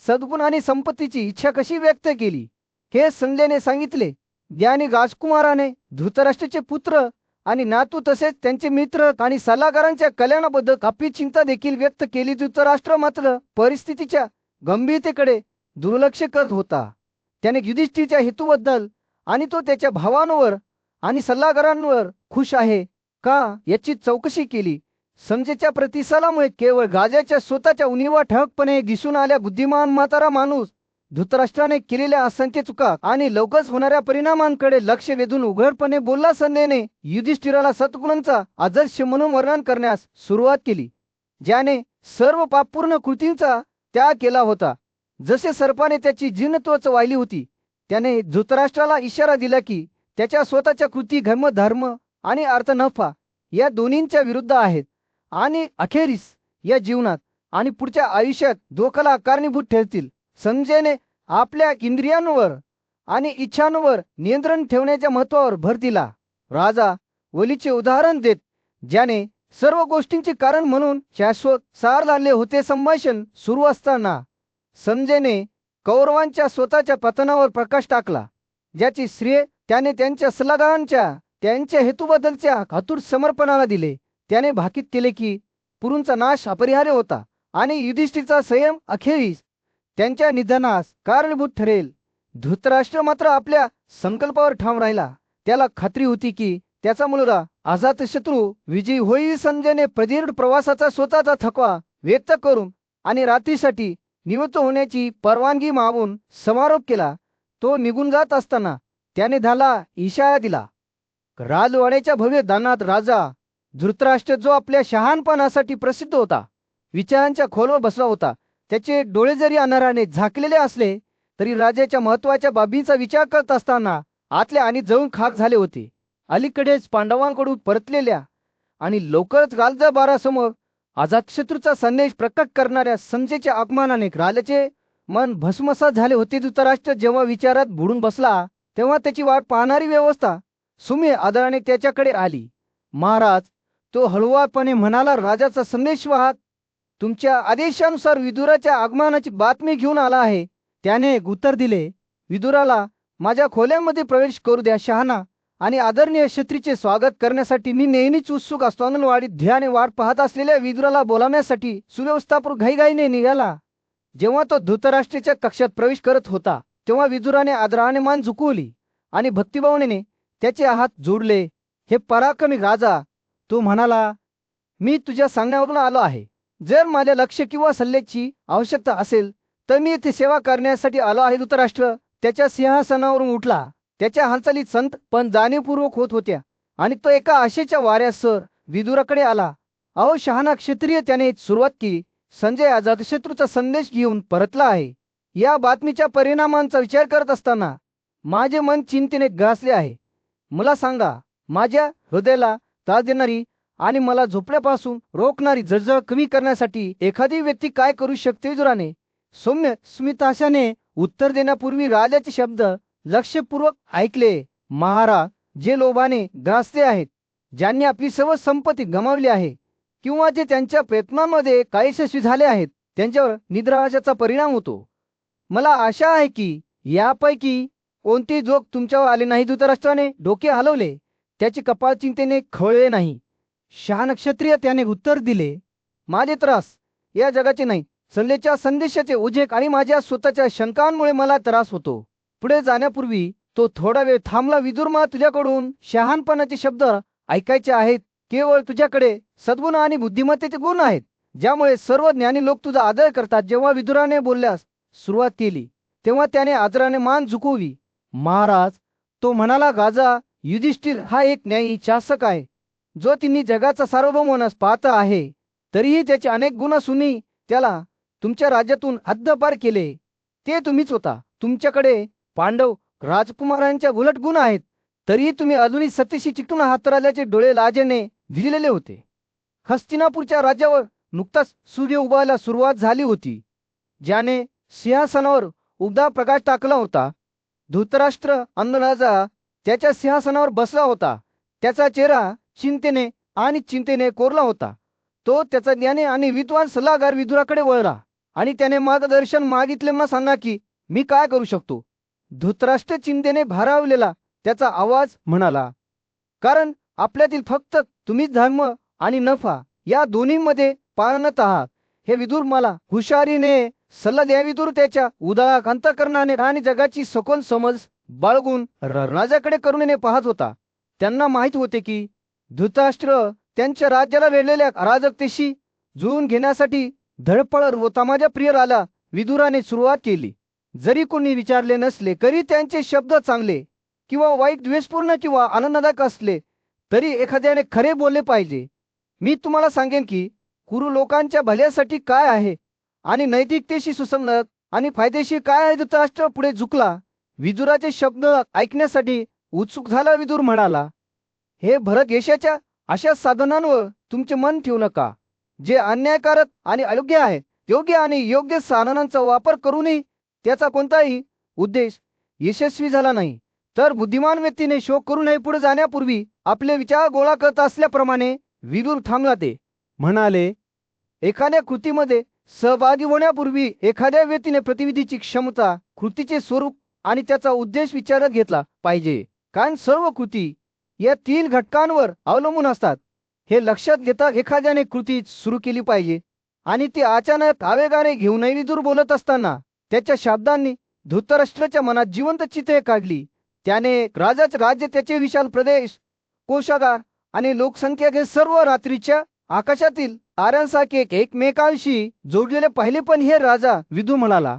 सद्गुण आणि संपत्तीची इच्छा कशी व्यक्त केली हे संजयने सांगितले. ज्याने राजकुमाराने धृतराष्ट्राचे पुत्र आणि नातू तसेच त्यांचे मित्र आणि सल्लागारांच्या कल्याणाबद्दल आपली चिंता देखील व्यक्त केली. धृतराष्ट्र मात्र परिस्थितीच्या गंभीरतेकडे दुर्लक्ष करत होता. त्याने युधिष्ठिरच्या हेतूबद्दल आणि तो त्याच्या भावांवर आणि सल्लागारांवर खुश आहे का याची चौकशी केली. संजयच्या प्रतिसादामुळे केवळ राजाच्या स्वतःच्या उणीवा ठळकपणे दिसून आल्या. बुद्धिमान म्हातारा माणूस धृतराष्ट्राने केलेल्या असंख्य चुका आणि लवकरच होणाऱ्या परिणामांकडे लक्ष वेधून उघडपणे बोलला. संजयने युधिष्ठिराला सद्गुणांचा आदर्श म्हणून वर्णन करण्यास सुरुवात केली, ज्याने सर्व पापपूर्ण कृतींचा त्याग केला होता. जसे सर्पाने त्याची जीर्णत्वच वाहिली होती, त्याने धृतराष्ट्राला इशारा दिला की त्याच्या स्वतःच्या कृती धर्म आणि अर्थ नफा या दोन्हींच्या विरुद्ध आहेत आणि अखेरीस या जीवनात आणि पुढच्या आयुष्यात धोक्याला कारणीभूत ठरतील. संजयने आपल्या इंद्रियांवर आणि इच्छांवर नियंत्रण ठेवण्याच्या महत्त्वावर भर दिला. राजा वलीचे उदाहरण देत, ज्याने सर्व गोष्टींचे कारण म्हणून शाश्वत सार लादले होते. संभाषण सुरू असताना संजयने कौरवांच्या स्वतःच्या पतनावर प्रकाश टाकला, ज्याची श्रेय त्याने त्यांच्या सल्लागारांच्या त्यांच्या हेतूबद्दलच्या अतूट समर्पणाला दिले. त्याने भाकीत केले की पुरूंचा नाश अपरिहार्य होता आणि युधिष्ठिरचा संयम अखेरीस त्यांच्या निधनास कारणीभूत ठरेल. धृतराष्ट्र मात्र आपल्या संकल्पावर ठाम राहिला. त्याला खात्री होती की त्याचा मुलगा अजातशत्रू विजयी होईल. संजयने प्रदीर्घ प्रवासाचा स्वतःचा थकवा व्यक्त करून आणि रात्रीसाठी निवृत्त होण्याची परवानगी मागून समारोप केला. तो निघून जात असताना त्याने त्याला इशारा दिला. राजवाड्याच्या भव्य दानात राजा धृतराष्ट्र, जो आपल्या शहाणपणासाठी प्रसिद्ध होता, विचारांच्या खोलवर बसला होता. त्याचे डोळे जरी अंधाराने झाकलेले असले तरी राजाच्या महत्वाच्या बाबींचा विचार करत असताना आतले आणि जळून खाक झाले होते. अलीकडेच पांडवांकडून परतलेल्या आणि लवकरच गालदरबारासमोर अजातशत्रूचा संदेश प्रकट करणाऱ्या संजयच्या आगमनाने राजाचे मन भस्मसात झाले होते. धृतराष्ट्र जेव्हा विचारात बुडून बसला तेव्हा त्याची वाट पाहणारी व्यवस्था सुमे आदराने त्याच्याकडे आली. महाराज, तो हळुवारपणे म्हणाला, राजाचा संदेश वाहक तुमच्या आदेशानुसार विदुराच्या आगमनाची बातमी घेऊन आला आहे. त्याने उत्तर दिले, विदुराला माझ्या खोल्यांमध्ये प्रवेश करू द्या. शहाणा आणि आदरणीय क्षत्रीचे स्वागत करण्यासाठी मी नेहमीच उत्सुक असतो. अंगणवाडीत ध्याने वाट पाहत असलेल्या विदुराला बोलावण्यासाठी सुव्यवस्थापूर घाईघाईने निघाला. जेव्हा तो धृतराष्ट्राच्या कक्षात प्रवेश करत होता तेव्हा विदुराने आदराने मान झुकवली आणि भक्तिभावनेने त्याचे हात जोडले. हे पराक्रमी राजा, तो म्हणाला, मी तुझ्या सांगण्यावरून आलो आहे. जर माझ्या लक्ष किंवा सल्ल्याची आवश्यकता असेल तर मी इथे सेवा करण्यासाठी आलो आहे. धृतराष्ट्र त्याच्या सिंहासनावरून उठला. त्याच्या हालचाली संत पण जाणीवपूर्वक होत होत्या आणि तो एका आशेच्या वाऱ्यासर विदुराकडे आला. अहो शहाणा क्षत्रिय, त्याने सुरुवात केली, संजय अजातशत्रूचा संदेश घेऊन परतला आहे. या बातमीच्या परिणामांचा विचार करत असताना माझे मन चिंतेने ग्रासले आहे. मला सांगा, माझ्या हृदयाला त्रास देणारी आणि मला झोपण्यापासून रोखणारी जळजळ कमी करण्यासाठी एखादी व्यक्ती काय करू शकते? विदुराने सौम्य स्मिताशाने उत्तर देण्यापूर्वी राजाचे शब्द लक्षपूर्वक ऐकले. महाराज, जे लोभाने ग्रासले आहेत, ज्यांनी आपली सर्व संपत्ती गमावली आहे किंवा जे त्यांच्या प्रयत्नांमध्ये यशस्वी झाले आहेत, त्यांच्यावर निद्रावासाचा परिणाम होतो. मला आशा आहे की यापैकी कोणती जोग तुमच्यावर आले नाही. धृतराष्ट्राने डोके हलवले. त्याचे कपाळ चिंतेने खवळले नाही. शहाण क्षत्रिय, त्याने उत्तर दिले, माझे त्रास या जगाचे नाही, संदेच्या संदेशाचे उजेक आणि माझ्या स्वतःच्या शंकांमुळे मला त्रास होतो. पुढे जाण्यापूर्वी तो थोडा वेळ थांबला. विदुर, मला तुझ्याकडून शहाणपणाचे शब्द ऐकायचे आहेत. केवळ तुझ्याकडे सद्गुण आणि बुद्धिमत्तेचे गुण आहेत, ज्यामुळे सर्व ज्ञानी लोक तुझा आदर करतात. जेव्हा विदुराने बोलण्यास सुरुवात केली तेव्हा त्याने आदराने मान झुकवली. महाराज, तो म्हणाला, राजा युधिष्ठिर हा एक न्यायी शासक आहे, जो तिन्ही जगाचा सार्वभौम होण्यास पाहत आहे. तरीही त्याचे अनेक गुण असूनही त्याला तुमच्या राज्यातून हद्दपार केले ते तुम्हीच होता. तुमच्याकडे पांडव राजकुमारांच्या उलट गुण आहेत, तरीही तुम्ही अजूनही सत्यशी चिकटून आहात. राजाचे डोळे लाजेने भिजलेले होते. हस्तिनापूरच्या राज्यावर नुकताच सूर्य उगवायला सुरुवात झाली होती, ज्याने सिंहासनावर उबदा प्रकाश टाकला होता. धृतराष्ट्र अंधराजा त्याच्या सिंहासनावर बसला होता. त्याचा चेहरा चिंतेने कोरला होता. तो त्याचा ज्ञानी आणि विद्वान सल्लागार विदुराकडे वळला आणि त्याने मार्गदर्शन मागितले. मला सांगा की मी काय करू शकतो? धृतराष्ट्र चिंतेने भारावलेला त्याचा आवाज म्हणाला, कारण आपल्यातील फक्त तुम्हीच धर्म आणि नफा या दोन्हीमध्ये पारंगत आहात. हे विदुर, मला हुशारीने सल्ला द्या. विदुर त्याच्या उदार अंतःकरणाने आणि जगाची सखोल समज बाळगून राजाकडे करुणेने पाहत होता. त्यांना माहित होते की धृतराष्ट्र त्यांच्या राज्याला वेढलेल्या अराजकतेशी जुळून घेण्यासाठी धडपड होता. माझ्या प्रिय राजा, विदुराने सुरुवात केली, जरी कोणी विचारले नसले, तरी त्यांचे शब्द चांगले किंवा वाईट, द्वेषपूर्ण किंवा आनंददायक असले तरी एखाद्याने खरे बोलले पाहिजे. मी तुम्हाला सांगेन की कुरु लोकांच्या भल्यासाठी काय आहे आणि नैतिकतेशी सुसंगत आणि फायदेशीर काय आहे. धृतराष्ट्र पुढे झुकला. विदुराचे शब्द ऐकण्यासाठी उत्सुक झाला. विदुर म्हणाला, हे भरत, यशाच्या अशा साधनांवर तुमचे मन ठेवू नका, जे अन्यायकारक आणि अयोग्य आहेत. योग्य आणि योग्य साधनांचा वापर करूनही त्याचा कोणताही उद्देश यशस्वी झाला नाही तर बुद्धिमान व्यक्तीने शोक करू नये. पुढे जाण्यापूर्वी आपले विचार गोळा करत असल्याप्रमाणे विदुर थांबला. ते म्हणाले, एखाद्या कृतीमध्ये सहभागी होण्यापूर्वी एखाद्या व्यक्तीने प्रतिविधीची क्षमता, कृतीचे स्वरूप आणि त्याचा उद्देश विचारात घेतला पाहिजे, कारण सर्व कृती या 3 घटकांवर अवलंबून असतात. हे लक्षात घेता एखाद्याने कृती सुरू केली पाहिजे आणि ती अचानक आवेगाने घेऊनही विदुर बोलत असताना त्याच्या शब्दांनी धृतराष्ट्राच्या मनात जिवंत चित्रे काढली. त्याने राजाचे राज्य, त्याचे विशाल प्रदेश, कोशागार आणि लोकसंख्या हे सर्व रात्रीच्या आकाशातील ताऱ्यांसारखे एकमेकांशी जोडलेले पाहिले. पण हे राजा विदू म्हणाला,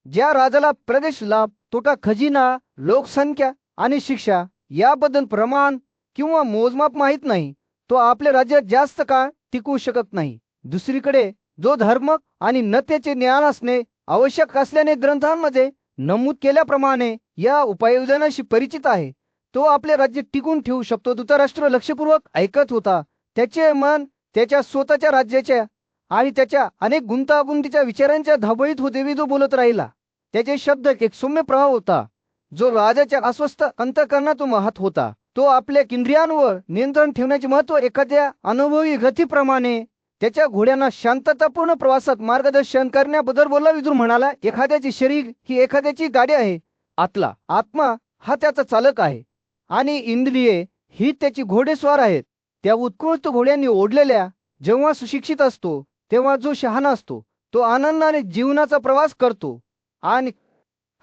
ज्या राजाला प्रदेश लाभ, तोटा, खजिना, लोकसंख्या आणि शिक्षा याबद्दल प्रमाण किंवा मोजमाप माहीत नाही, तो आपले राज्य जास्त काळ टिकवू शकत नाही. दुसरीकडे जो धर्म आणि नतेचे ज्ञान असणे आवश्यक असल्याने ग्रंथांमध्ये नमूद केल्याप्रमाणे या उपाययोजनाशी परिचित आहे, तो आपले राज्य टिकून ठेवू शकतो. धृतराष्ट्र लक्षपूर्वक ऐकत होता. त्याचे मन त्याच्या स्वतःच्या राज्याच्या आणि त्याच्या अनेक गुंतागुंतीच्या विचारांच्या धाबळीत होते. विदू बोलत राहिला. त्याचे शब्द एक सौम्य प्रवाह होता, जो राजाच्या अस्वस्थ अंतःकरणातून वाहत होता. तो आपल्या इंद्रियांवर नियंत्रण ठेवण्याचे महत्त्व एखाद्या अनुभवी गतीप्रमाणे त्याच्या घोड्यांना शांततापूर्ण प्रवासात मार्गदर्शन करण्याबद्दल बोलला. विदुर म्हणाला, एखाद्याचे शरीर ही एखाद्याची गाडी आहे. आतला आत्मा हा त्याचा चालक आहे आणि इंद्रिये ही त्याची घोडेस्वार आहेत. त्या उत्कृष्ट घोड्यांनी ओढलेल्या जेव्हा सुशिक्षित असतो तेव्हा जो शहाणा असतो तो आनंदाने जीवनाचा प्रवास करतो. आणि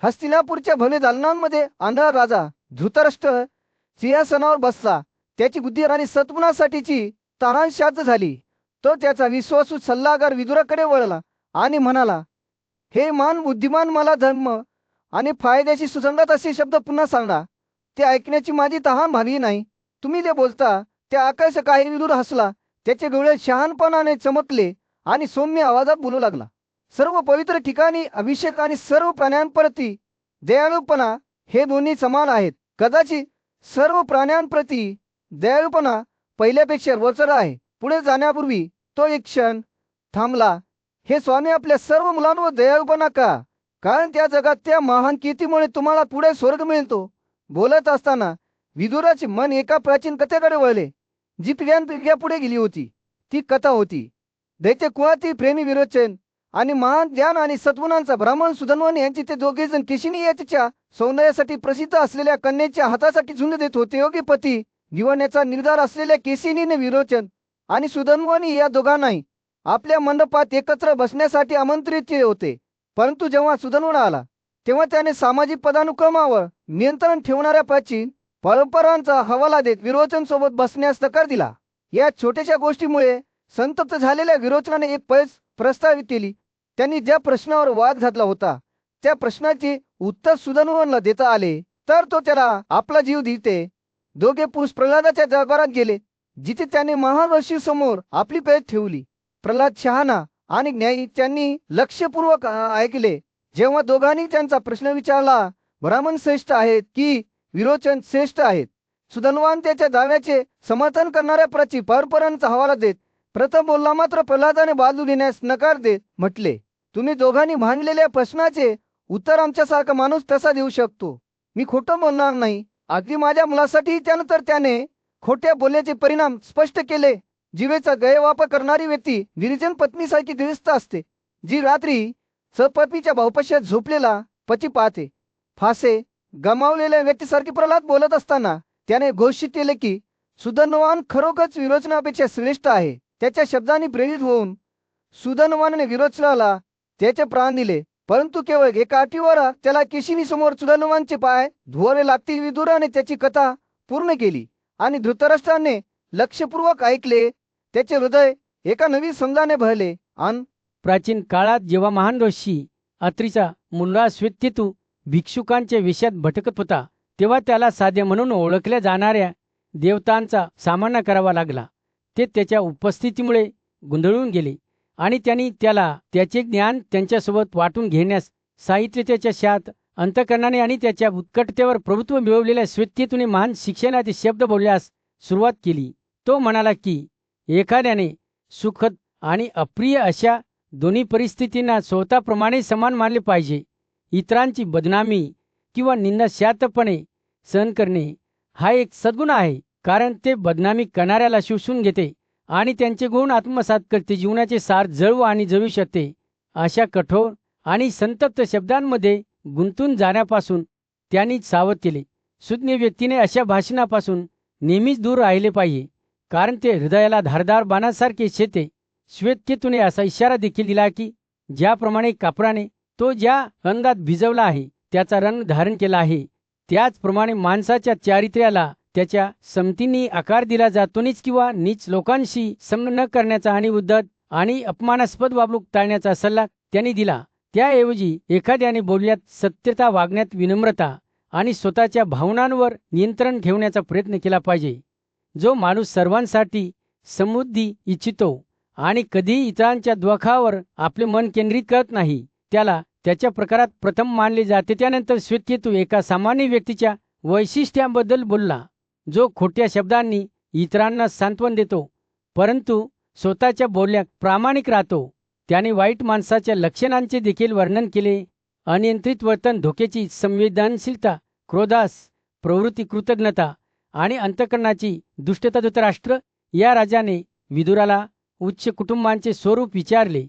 हस्तिनापूरच्या भव्य दालनांमध्ये आंधळा राजा धृतराष्ट्र सिंहासनावर बसला. त्याची बुद्धी आणि सद्गुणासाठीची तहान शांत झाली. तो त्याचा विश्वासू सल्लागार विदुराकडे वळला आणि म्हणाला, हे मान बुद्धिमान, मला धर्म आणि फायद्याशी सुसंगत असे शब्द पुन्हा सांगा. ते ऐकण्याची माझी तहान भागली नाही. तुम्ही जे बोलता ते आकाश काही. विदुर हसला. त्याचे डोळे शहाणपणाने चमकले आणि सौम्य आवाजात बोलू लागला, सर्व पवित्र ठिकाणी अभिषेक आणि सर्व प्राण्यांप्रती दयाळूपणा हे दोन्ही समान आहेत. कदाचित सर्व प्राण्यांप्रती दयाळूपणा पहिल्यापेक्षा वचर आहे. पुढे जाण्यापूर्वी तो एक क्षण थांबला. हे स्वामी, आपल्या सर्व मुलांवर दयाळूपणा का? कारण त्या जगात त्या महान कीर्तीमुळे तुम्हाला पुढे स्वर्ग मिळतो. बोलत असताना विदुराचे मन एका प्राचीन कथेकडे वळले, जी पिढ्यानपिढ्या पुढे गेली होती. ती कथा होती दैत्य कुळातील प्रेमी विरोचन आणि महान ज्ञान आणि सद्गुणांचा ब्राह्मण सुधन्वन यांचे. ते दोघे जण केशिनी याच्या सौंदर्यासाठी प्रसिद्ध असलेल्या कन्येच्या हातासाठी झुंज देत होते. योगी पती निवडण्याचा निर्धार असलेल्या केशिनीने विरोचन आणि सुधन्वनी या दोघांनाही आपल्या मंडपात एकत्र बसण्यासाठी आमंत्रित केले होते. परंतु जेव्हा सुधन्वन आला तेव्हा त्याने सामाजिक पदानुक्रमावर नियंत्रण ठेवणाऱ्या प्राचीन परंपरांचा हवाला देत विरोचन सोबत बसण्यास नकार दिला. या छोट्याशा गोष्टीमुळे संतप्त झालेल्या विरोचनाने एक पैस प्रस्तावित केली. त्यांनी ज्या प्रश्नावर वाद घातला होता त्या प्रश्नाचे उत्तर सुधन्वनला देता आले तर तो त्याला आपला जीव देते. दोघे पुरुष प्रल्हादाच्या दरबारात गेले, जिथे त्याने महान ऋषी समोर आपली पेच ठेवली. प्रल्हाद शहाणा आणि न्यायी, त्यांनी लक्षपूर्वक ऐकले. जेव्हा दोघांनी त्यांचा प्रश्न विचारला, ब्राह्मण श्रेष्ठ आहेत की विरोचन श्रेष्ठ आहेत, सुधन्वन त्याच्या दाव्याचे समर्थन करणाऱ्या प्राचीन परंपरांचा हवाला देत प्रथम बोलला. मात्र प्रल्हादाने बाजू घेण्यास नकार देत म्हटले, तुम्ही दोघांनी मांडलेल्या प्रश्नाचे उत्तर आमच्यासारखा माणूस तसा देऊ शकतो. मी खोटं बोलणार नाही. अगदी माझ्या मुलासाठी. त्यानंतर त्याने खोट्या बोलण्याचे परिणाम स्पष्ट केले. जीवेचा गैरवापर करणारी व्यक्ती निर्जन पत्नीसारखी गृहस्थ असते, जी रात्री सपत्नीच्या भावपश्चात झोपलेला पती पाहते. फासे गमावलेल्या व्यक्तीसारखी. प्रल्हाद बोलत असताना त्याने घोषित केले की सुधन्वन खरोखरच विरोचनापेक्षा श्रेष्ठ आहे. त्याच्या शब्दांनी प्रेरित होऊन सुधन्वनाने विरोचनाला त्याचे प्राण दिले, परंतु केवळ एका अटीवर. त्याला केशिनी समोर सुधन्वनाचे पाय धुवावे लागतील. विदुराने त्याची कथा पूर्ण केली आणि धृतराष्ट्राने लक्षपूर्वक ऐकले. त्याचे हृदय एका नवीन समजाने भरले. प्राचीन काळात जेव्हा महान ऋषी अत्रीचा मुलगा श्वेतकेतू भिक्षुकांच्या वेशात भटकत होता, तेव्हा त्याला साधे म्हणून ओळखल्या जाणाऱ्या देवतांचा सामना करावा लागला. ते त्याच्या उपस्थितीमुळे गोंधळून गेले आणि त्यांनी त्याला त्याचे ज्ञान त्यांच्यासोबत वाटून घेण्यास साहित्य त्याच्या शात अंतकरणाने आणि त्याच्या उत्कटतेवर प्रभुत्व मिळवलेल्या श्वेतकेतूने महान शिक्षणाचे शब्द बोलण्यास सुरुवात केली. तो म्हणाला की एखाद्याने सुखद आणि अप्रिय अशा दोन्ही परिस्थितींना स्वतःप्रमाणे समान मानले पाहिजे. इतरांची बदनामी किंवा निंदा शांतपणे सहन करणे हा एक सद्गुण आहे, कारण ते बदनामी करणाऱ्याला शोषून घेते आणि त्यांचे गुण आत्मसात करते. जीवनाचे सार जळू आणि जळू शकते. अशा कठोर आणि संतप्त शब्दांमध्ये गुंतून जाण्यापासून त्यांनी सावध केले. सुज्ञ व्यक्तीने अशा भाषणापासून नेहमीच दूर राहिले पाहिजे, कारण ते हृदयाला धारदार बाणासारखे छेते. श्वेतकेतूने असा इशारा देखील दिला की ज्याप्रमाणे कापराने तो ज्या रंगात भिजवला आहे त्याचा रंग धारण केला आहे, त्याचप्रमाणे माणसाच्या चारित्र्याला त्याच्या समतींनी आकार दिला जातो. नीच किंवा नीच लोकांशी संग न करण्याचा आणि उद्धट आणि अपमानास्पद वागणूक टाळण्याचा सल्ला त्यांनी दिला. त्याऐवजी एखाद्याने बोलण्यात सत्यता, वागण्यात विनम्रता आणि स्वतःच्या भावनांवर नियंत्रण ठेवण्याचा प्रयत्न केला पाहिजे. जो माणूस सर्वांसाठी समृद्धी इच्छितो आणि कधीही इतरांच्या दुःखावर आपले मन केंद्रित करत नाही, त्याला त्याच्या प्रकारात प्रथम मानले जाते. त्यानंतर श्वेतकेतू एका सामान्य व्यक्तीच्या वैशिष्ट्यांबद्दल बोलला, जो खोट्या शब्दांनी इतरांना सांत्वन देतो परंतु स्वतःच्या बोलण्यात प्रामाणिक राहतो. त्याने वाईट माणसाच्या लक्षणांचे देखील वर्णन केले. अनियंत्रित वर्तन, धोक्याची संवेदनशीलता, क्रोधास प्रवृत्ती, कृतज्ञता आणि अंतःकरणाची दुष्टता. धृतराष्ट्र या राजाने विदुराला उच्च कुटुंबांचे स्वरूप विचारले,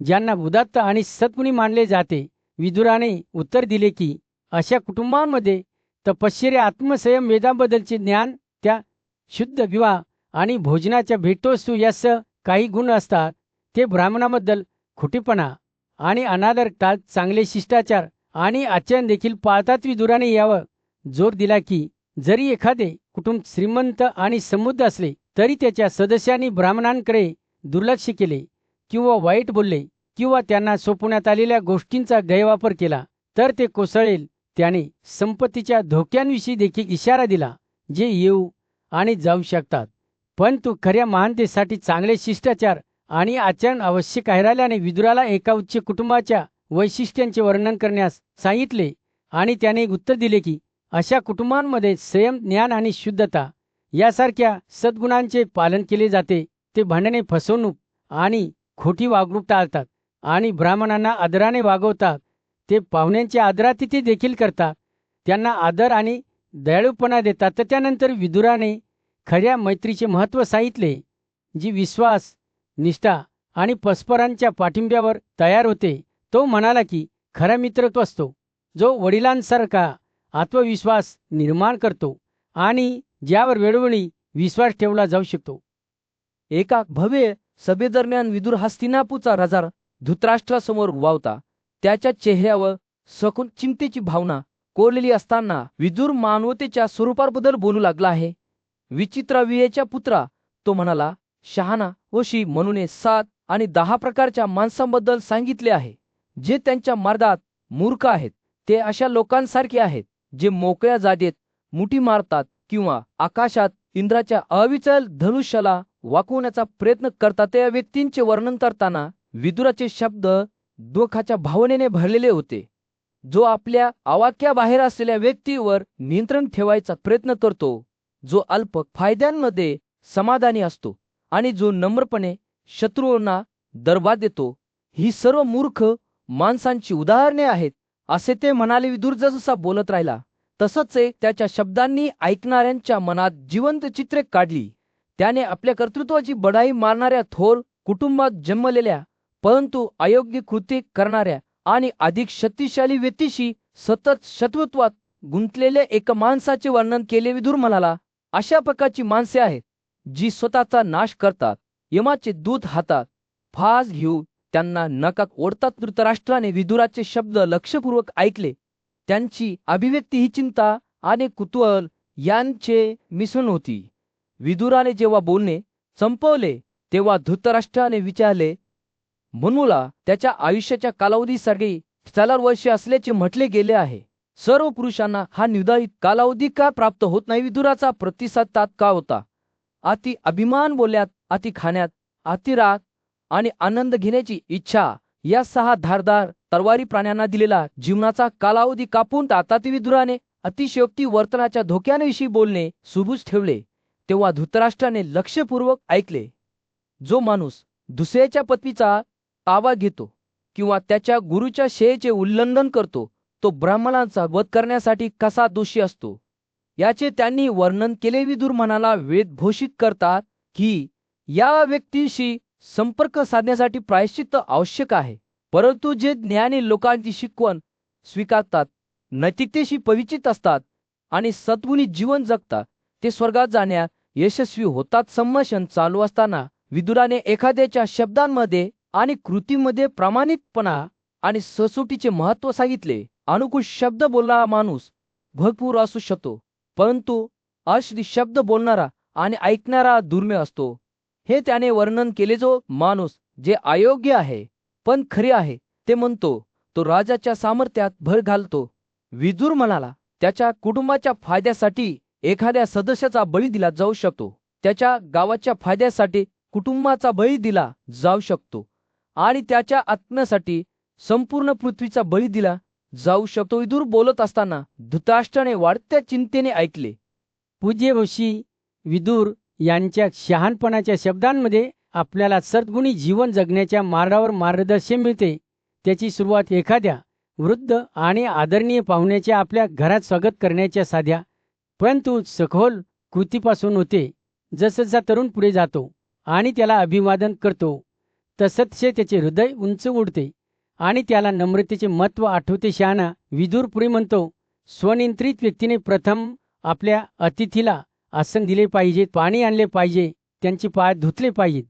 ज्यांना उदात्त आणि सद्गुणी मानले जाते. विदुराने उत्तर दिले की अशा कुटुंबांमध्ये तपश्चर्या, आत्मसंयम, वेदांबद्दलचे ज्ञान, त्या शुद्ध विवाह आणि भोजनाच्या भेटवस्तू यासह काही गुण असतात. ते ब्राह्मणाबद्दल खोटेपणा आणि अनादर टाळत चांगले शिष्टाचार आणि आचरण देखील पाळतात. विदुराने यावर जोर दिला की जरी एखादे कुटुंब श्रीमंत आणि समृद्ध असले तरी त्याच्या सदस्यांनी ब्राह्मणांकडे दुर्लक्ष केले किंवा वाईट बोलले किंवा त्यांना सोपवण्यात आलेल्या गोष्टींचा गैरवापर केला तर ते कोसळेल. त्याने संपत्तीच्या धोक्यांविषयी देखील इशारा दिला, जे येऊ आणि जाऊ शकतात. पण तू खऱ्या महानतेसाठी चांगले शिष्टाचार आणि आचरण आवश्यक आहे. राहिल्याने विदुराला एका उच्च कुटुंबाच्या वैशिष्ट्यांचे वर्णन करण्यास सांगितले आणि त्याने उत्तर दिले की अशा कुटुंबांमध्ये संयम, ज्ञान आणि शुद्धता यासारख्या सद्गुणांचे पालन केले जाते. ते भांडणे, फसवणूक आणि खोटी वागणूक टाळतात आणि ब्राह्मणांना आदराने वागवतात. ते पाहुण्यांच्या आदरातिथी देखील करतात, त्यांना आदर आणि दयाळूपणा देतात. तर त्यानंतर विदुराने खऱ्या मैत्रीचे महत्त्व सांगितले, जी विश्वास, निष्ठा आणि परस्परांच्या पाठिंब्यावर तयार होते. तो म्हणाला की खरा मित्र तो असतो जो वडिलांसारखा आत्मविश्वास निर्माण करतो आणि ज्यावर वेळोवेळी विश्वास ठेवला जाऊ शकतो. एका भव्य सभेदरम्यान विदुर हस्तिनापूरचा राजा धृतराष्ट्रासमोर उभा होता. त्याच्या चेहऱ्यावर सखोल चिंतेची भावना कोरलेली असताना विदुर मानवतेच्या स्वरूपाबद्दल बोलू लागला आहे. विचित्रावियेच्या पुत्रा, तो म्हणाला, शहाणा व शी म्हणून 7 आणि 10 प्रकारच्या माणसांबद्दल सांगितले आहे, जे त्यांच्या मार्गात मूर्ख आहेत. ते अशा लोकांसारखे आहेत जे मोकळ्या जागेत मुठी मारतात किंवा आकाशात इंद्राच्या अविचल धनुष्याला वाकवण्याचा प्रयत्न करतात. त्या व्यक्तींचे वर्णन करताना विदुराचे शब्द दुःखाच्या भावनेने भरलेले होते. जो आपल्या आवाक्याबाहेर असलेल्या व्यक्तीवर नियंत्रण ठेवायचा प्रयत्न करतो, जो अल्प फायद्यांमध्ये समाधानी असतो आणि जो नम्रपणे शत्रूंना दरबार देतो, ही सर्व मूर्ख माणसांची उदाहरणे आहेत, असे ते म्हणाले. विदुर जसा बोलत राहिला तसंच त्याच्या शब्दांनी ऐकणाऱ्यांच्या मनात जिवंत चित्रे काढली. त्याने आपल्या कर्तृत्वाची बढाई मारणाऱ्या थोर कुटुंबात जन्मलेल्या परंतु अयोग्य कृत्ये करणाऱ्या आणि अधिक शक्तिशाली व्यक्तीशी सतत शत्रुत्वात गुंतलेल्या एका माणसाचे वर्णन केले. विदुर म्हणाला, अशा प्रकारची माणसे आहेत जी स्वतःचा नाश करतात. यमाचे दूत हातात फास घेऊन त्यांना नकात ओढतात. धृतराष्ट्राने विदुराचे शब्द लक्षपूर्वक ऐकले. त्यांची अभिव्यक्ती ही चिंता आणि कुतूहल यांचे मिश्रण होती. विदुराने जेव्हा बोलणे संपवले तेव्हा धृतराष्ट्राने विचारले, मनुला त्याच्या आयुष्याच्या कालावधीसारखे 4 वर्षे असल्याचे म्हटले गेले आहे. सर्व पुरुषांना हा निर्धारित कालावधी का प्राप्त होत नाही? विदुराचा प्रतिसाद तात्काळ होता. अति अभिमान बोलण्यात, अति खाण्यात, अति राग आणि आनंद घेण्याची इच्छा या 6 धारदार तरवारी प्राण्यांना दिलेला जीवनाचा कालावधी कापून टाकतात. विदुराने अतिशयोक्ती वर्तनाच्या धोक्यांविषयी बोलणे सुरूच ठेवले तेव्हा धृतराष्ट्राने लक्षपूर्वक ऐकले. जो माणूस दुसऱ्याच्या पत्नीचा ताबा घेतो किंवा त्याच्या गुरुच्या शयेचे उल्लंघन करतो, तो ब्राह्मणांचा वध करण्यासाठी कसा दोषी असतो, याचे त्यांनी वर्णन केले. विदुर म्हणाला, वेद घोषित करतात की या व्यक्तीशी संपर्क साधण्यासाठी प्रायश्चित्त आवश्यक आहे, परंतु जे ज्ञानी लोकांची शिकवण स्वीकारतात, नैतिकतेशी परिचित असतात आणि सद्गुणी जीवन जगतात, ते स्वर्गात जाण्यास यशस्वी होतात. संभाषण चालू असताना विदुराने एखाद्याच्या शब्दांमध्ये आणि कृतीमध्ये प्रामाणिकपणा आणि सचोटीचे महत्त्व सांगितले. अनुकूल शब्द बोलणारा माणूस भरपूर असू शकतो, परंतु अश्लील शब्द बोलणारा आणि ऐकणारा दुर्मिळ असतो. हे त्याने वर्णन केले. जो माणूस जे अयोग्य आहे पण खरे आहे ते म्हणतो, तो राजाच्या सामर्थ्यात भर घालतो. विदुर म्हणाला, त्याच्या कुटुंबाच्या फायद्यासाठी एखाद्या सदस्याचा बळी दिला जाऊ शकतो, त्याच्या गावाच्या फायद्यासाठी कुटुंबाचा बळी दिला जाऊ शकतो आणि त्याच्या आत्म्यासाठी संपूर्ण पृथ्वीचा बळी दिला जाऊ शकतो. विदुर बोलत असताना धृतराष्ट्राने वाढत्या चिंतेने ऐकले. पूज्य ऋषी विदुर यांच्या शहाणपणाच्या शब्दांमध्ये आपल्याला सद्गुणी जीवन जगण्याच्या मार्गावर मार्गदर्शन मिळते. त्याची सुरुवात एखाद्या वृद्ध आणि आदरणीय पाहुण्याच्या आपल्या घरात स्वागत करण्याच्या साध्या परंतु सखोल कृतीपासून होते. जसजसा तरुण पुढे जातो आणि त्याला अभिवादन करतो, तसतसे त्याचे हृदय उंच उडते आणि त्याला नम्रतेचे महत्त्व आठवते. शहाणा विदुर पुढे म्हणतो, स्वनियंत्रित व्यक्तीने प्रथम आपल्या अतिथीला आसन दिले पाहिजे, पाणी आणले पाहिजे, त्यांचे पाय धुतले पाहिजेत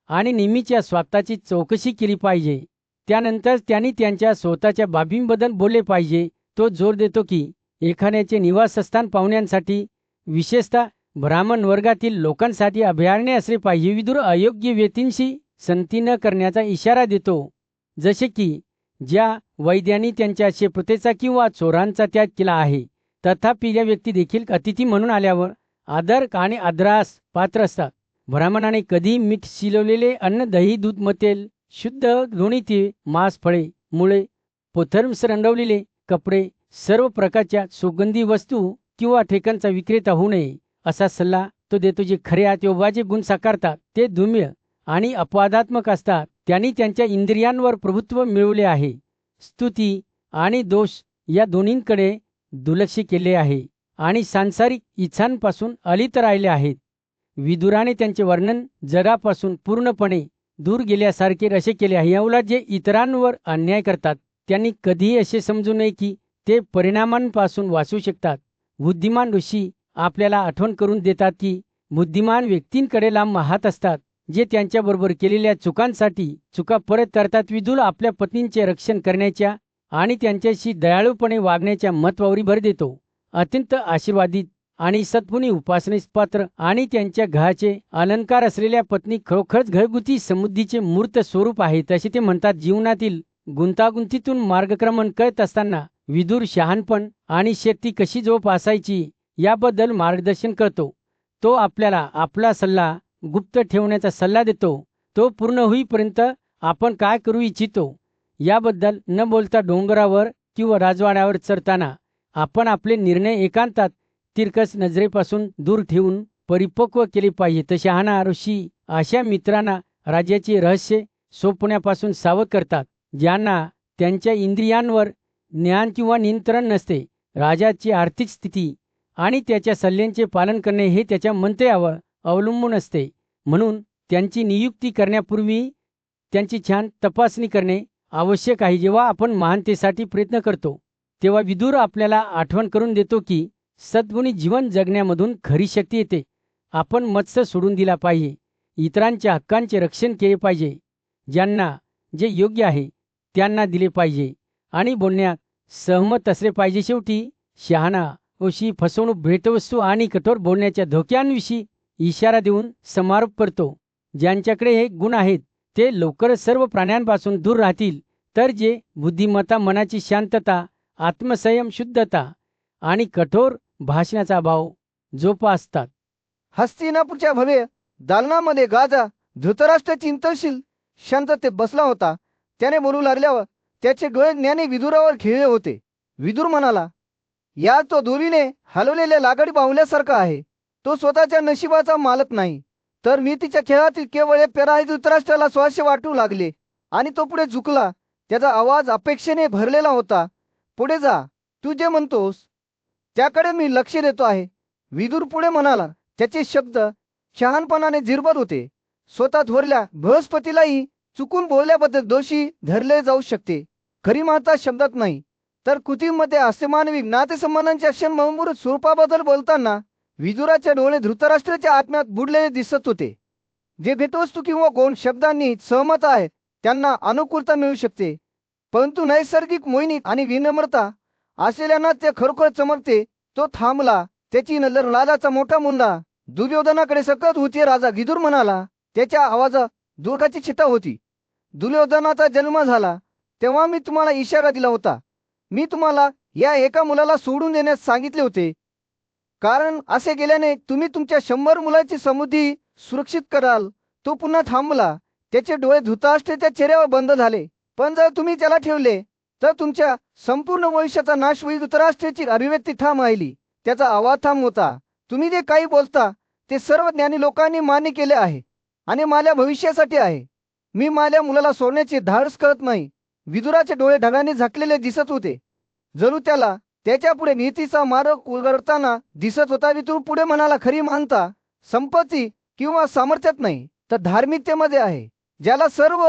आणि नेहमीच्या स्वतःची चौकशी केली पाहिजे. त्यानंतर त्यांनी त्यांच्या स्वतःच्या बाबींबद्दल बोलले पाहिजे. तो जोर देतो की एखाद्याचे निवासस्थान पाहुण्यांसाठी, विशेषतः ब्राह्मण वर्गातील लोकांसाठी अभयारण्य असले पाहिजे. विदुर अयोग्य व्यक्तींशी संगती न करण्याचा इशारा देतो, जसे की ज्या वैद्यांनी त्यांच्या शेप्रतेचा किंवा चोरांचा त्याग केला आहे. तथापि या व्यक्ती देखील अतिथी म्हणून आल्यावर आदर आणि आदरास पात्र असतात. ब्राह्मणाने कधी मीठ शिजवलेले अन्न, दही, दूध, मतेल, शुद्ध दोन्ही ते मांस, फळे, मुळे, पोथर्म्स, रंगवलेले कपडे, सर्व प्रकारच्या सुगंधी वस्तू किंवा ठेक्यांचा विक्रेता होऊ नये असा सल्ला तो देतो. जे खऱ्या योगाचे गुण साकारतात ते दुर्मिळ आणि अपवादात्मक असतात. त्यांनी त्यांच्या इंद्रियांवर प्रभुत्व मिळवले आहे. स्तुती आणि दोष या दोन्हींकडे दुर्लक्ष केले आहे आणि सांसारिक इच्छांपासून अलिप्त राहिले आहेत. विदुराने त्यांचे वर्णन जगापासून पूर्णपणे दूर गेल्यासारखे असे केले आहे. याउलट जे इतरांवर अन्याय करतात त्यांनी कधीही असे समजू नये की ते परिणामांपासून वाचू शकतात. बुद्धिमान ऋषी आपल्याला आठवण करून देतात की बुद्धिमान व्यक्तींकडे लांब हात असतात, जे त्यांच्याबरोबर केलेल्या चुकांसाठी चुका परत करतात. विदुर आपल्या पत्नींचे रक्षण करण्याच्या आणि त्यांच्याशी दयाळूपणे वागण्याच्या महत्त्वावर भर देतो. अत्यंत आशीर्वादित आणि सद्गुणी उपासनेस पात्र आणि त्यांच्या घराचे अलंकार असलेल्या पत्नी खरोखरच घरगुती समृद्धीचे मूर्त स्वरूप आहेत असे ते म्हणतात. जीवनातील गुंतागुंतीतून मार्गक्रमण करत असताना विदुर शहाणपण आणि शक्ती कशी जोपासायची याबद्दल मार्गदर्शन करतो. तो आपल्याला आपला सल्ला गुप्त ठेवण्याचा सल्ला देतो. तो पूर्ण होईपर्यंत आपण काय करू इच्छितो याबद्दल न बोलता डोंगरावर किंवा राजवाड्यावर चरताना आपण आपले निर्णय एकांतात तिरकस नजरेपासून दूर ठेवून परिपक्व केले पाहिजे. तर शहाणा ऋषी अशा मित्रांना राज्याचे रहस्य सोपवण्यापासून सावध करतात, ज्यांना त्यांच्या इंद्रियांवर ज्ञान किंवा नियंत्रण नसते. राजाची आर्थिक स्थिती आणि त्याच्या सल्ल्यांचे पालन करणे हे त्याच्या मंत्र्यावर अवलंबून असते. म्हणून त्यांची नियुक्ती करण्यापूर्वी त्यांची छान तपासणी करणे आवश्यक आहे. जेव्हा आपण महानतेसाठी प्रयत्न करतो तेव्हा विदुर आपल्याला आठवण करून देतो की सद्गुणी जीवन जगण्यामधून खरी शक्ती येते. आपण मत्स्य सोडून दिला पाहिजे, इतरांच्या हक्कांचे रक्षण केले पाहिजे, ज्यांना जे योग्य आहे त्यांना दिले पाहिजे आणि बोलण्यात सहमत असले पाहिजे. शेवटी शहाणा ऋषी फसवणूक, भेटवस्तू आणि कठोर बोलण्याच्या धोक्यांविषयी इशारा देऊन समारोप करतो. ज्यांच्याकडे हे गुण आहेत ते लवकरच सर्व प्राण्यांपासून दूर राहतील, तर जे बुद्धिमत्ता, मनाची शांतता, आत्मसंयम, शुद्धता आणि कठोर भाषणाचा भाव जोपासतात. हस्तिनापूरच्या भव्य दालनामध्ये गाजा धृतराष्ट्र चिंतनशील शांततेत बसला होता. त्याने बोलू लागल्यावर त्याचे डोळे ज्ञानी विदुरावर खिळले होते. विदुर म्हणाला, या तो दोरीने हलवलेल्या लाकडी बाहुल्यासारखा आहे. तो स्वतःच्या नशिबाचा मालक नाही, तर मी तिच्या खेळातील केवळ एक पेरा आहे. धृतराष्ट्राला स्वारस्य वाटू लागले आणि तो पुढे झुकला. त्याचा आवाज अपेक्षेने भरलेला होता. पुढे जा, तू जे म्हणतोस त्याकडे मी लक्ष देतो आहे. विदुर पुढे म्हणाला. त्याचे शब्द शहाणपणाने झिरबत होते. स्वतः थोरल्या बृहस्पतीलाही चुकून बोलल्याबद्दल दोषी धरले जाऊ शकते. खरी महत्ता शब्दात नाही, तर कृतीमध्ये असे मानवी नातेसंबंधांच्या क्षणभंगुर स्वरूपाबद्दल बोलताना विदुराचे डोळे धृतराष्ट्राच्या आत्म्यात बुडलेले दिसत होते. जे भेटवस्तू किंवा गौण शब्दांनी सहमत आहेत त्यांना अनुकूलता मिळू शकते, परंतु नैसर्गिक मोहिनी आणि विनम्रता असलेल्यांना ते खरोखर चमकते. तो थांबला. त्याची नजर लालाचा मोठा मुंडा दुर्योधनाकडे सकत होती. राजा विदुर म्हणाला. त्याच्या आवाजात दुःखाची छिटा होती. दुर्योधनाचा जन्म झाला तेव्हा मी तुम्हाला इशारा दिला होता. मी तुम्हाला या एका मुलाला सोडून देण्यास सांगितले होते, कारण असे केल्याने तुम्ही तुमच्या 100 मुलाची समृद्धी सुरक्षित कराल. तो पुन्हा थांबला. त्याचे डोळे धृतराष्ट्राच्या चेहऱ्यावर बंद झाले. पण जर तुम्ही त्याला ठेवले तर तुमच्या संपूर्ण भविष्याचा नाश होईल. धृतराष्ट्राची अभिव्यक्ती ठाम राहिली. त्याचा आवाज ठाम होता. तुम्ही जे काही बोलता ते सर्व ज्ञानी लोकांनी मान्य केले आहे आणि माझ्या भविष्यासाठी आहे. मी माझ्या मुलाला सोडण्याचे धाडस करत नाही. विदुराचे डोळे ढगाने झाकलेले दिसत होते, जणू त्याला त्याच्या पुढे नीतीचा मार्ग उलगडताना दिसत होता. विदुर पुढे म्हणाला, खरी मानता संपत्ती किंवा सामर्थ्यात नाही तर धार्मिकतेमध्ये आहे. ज्याला सर्व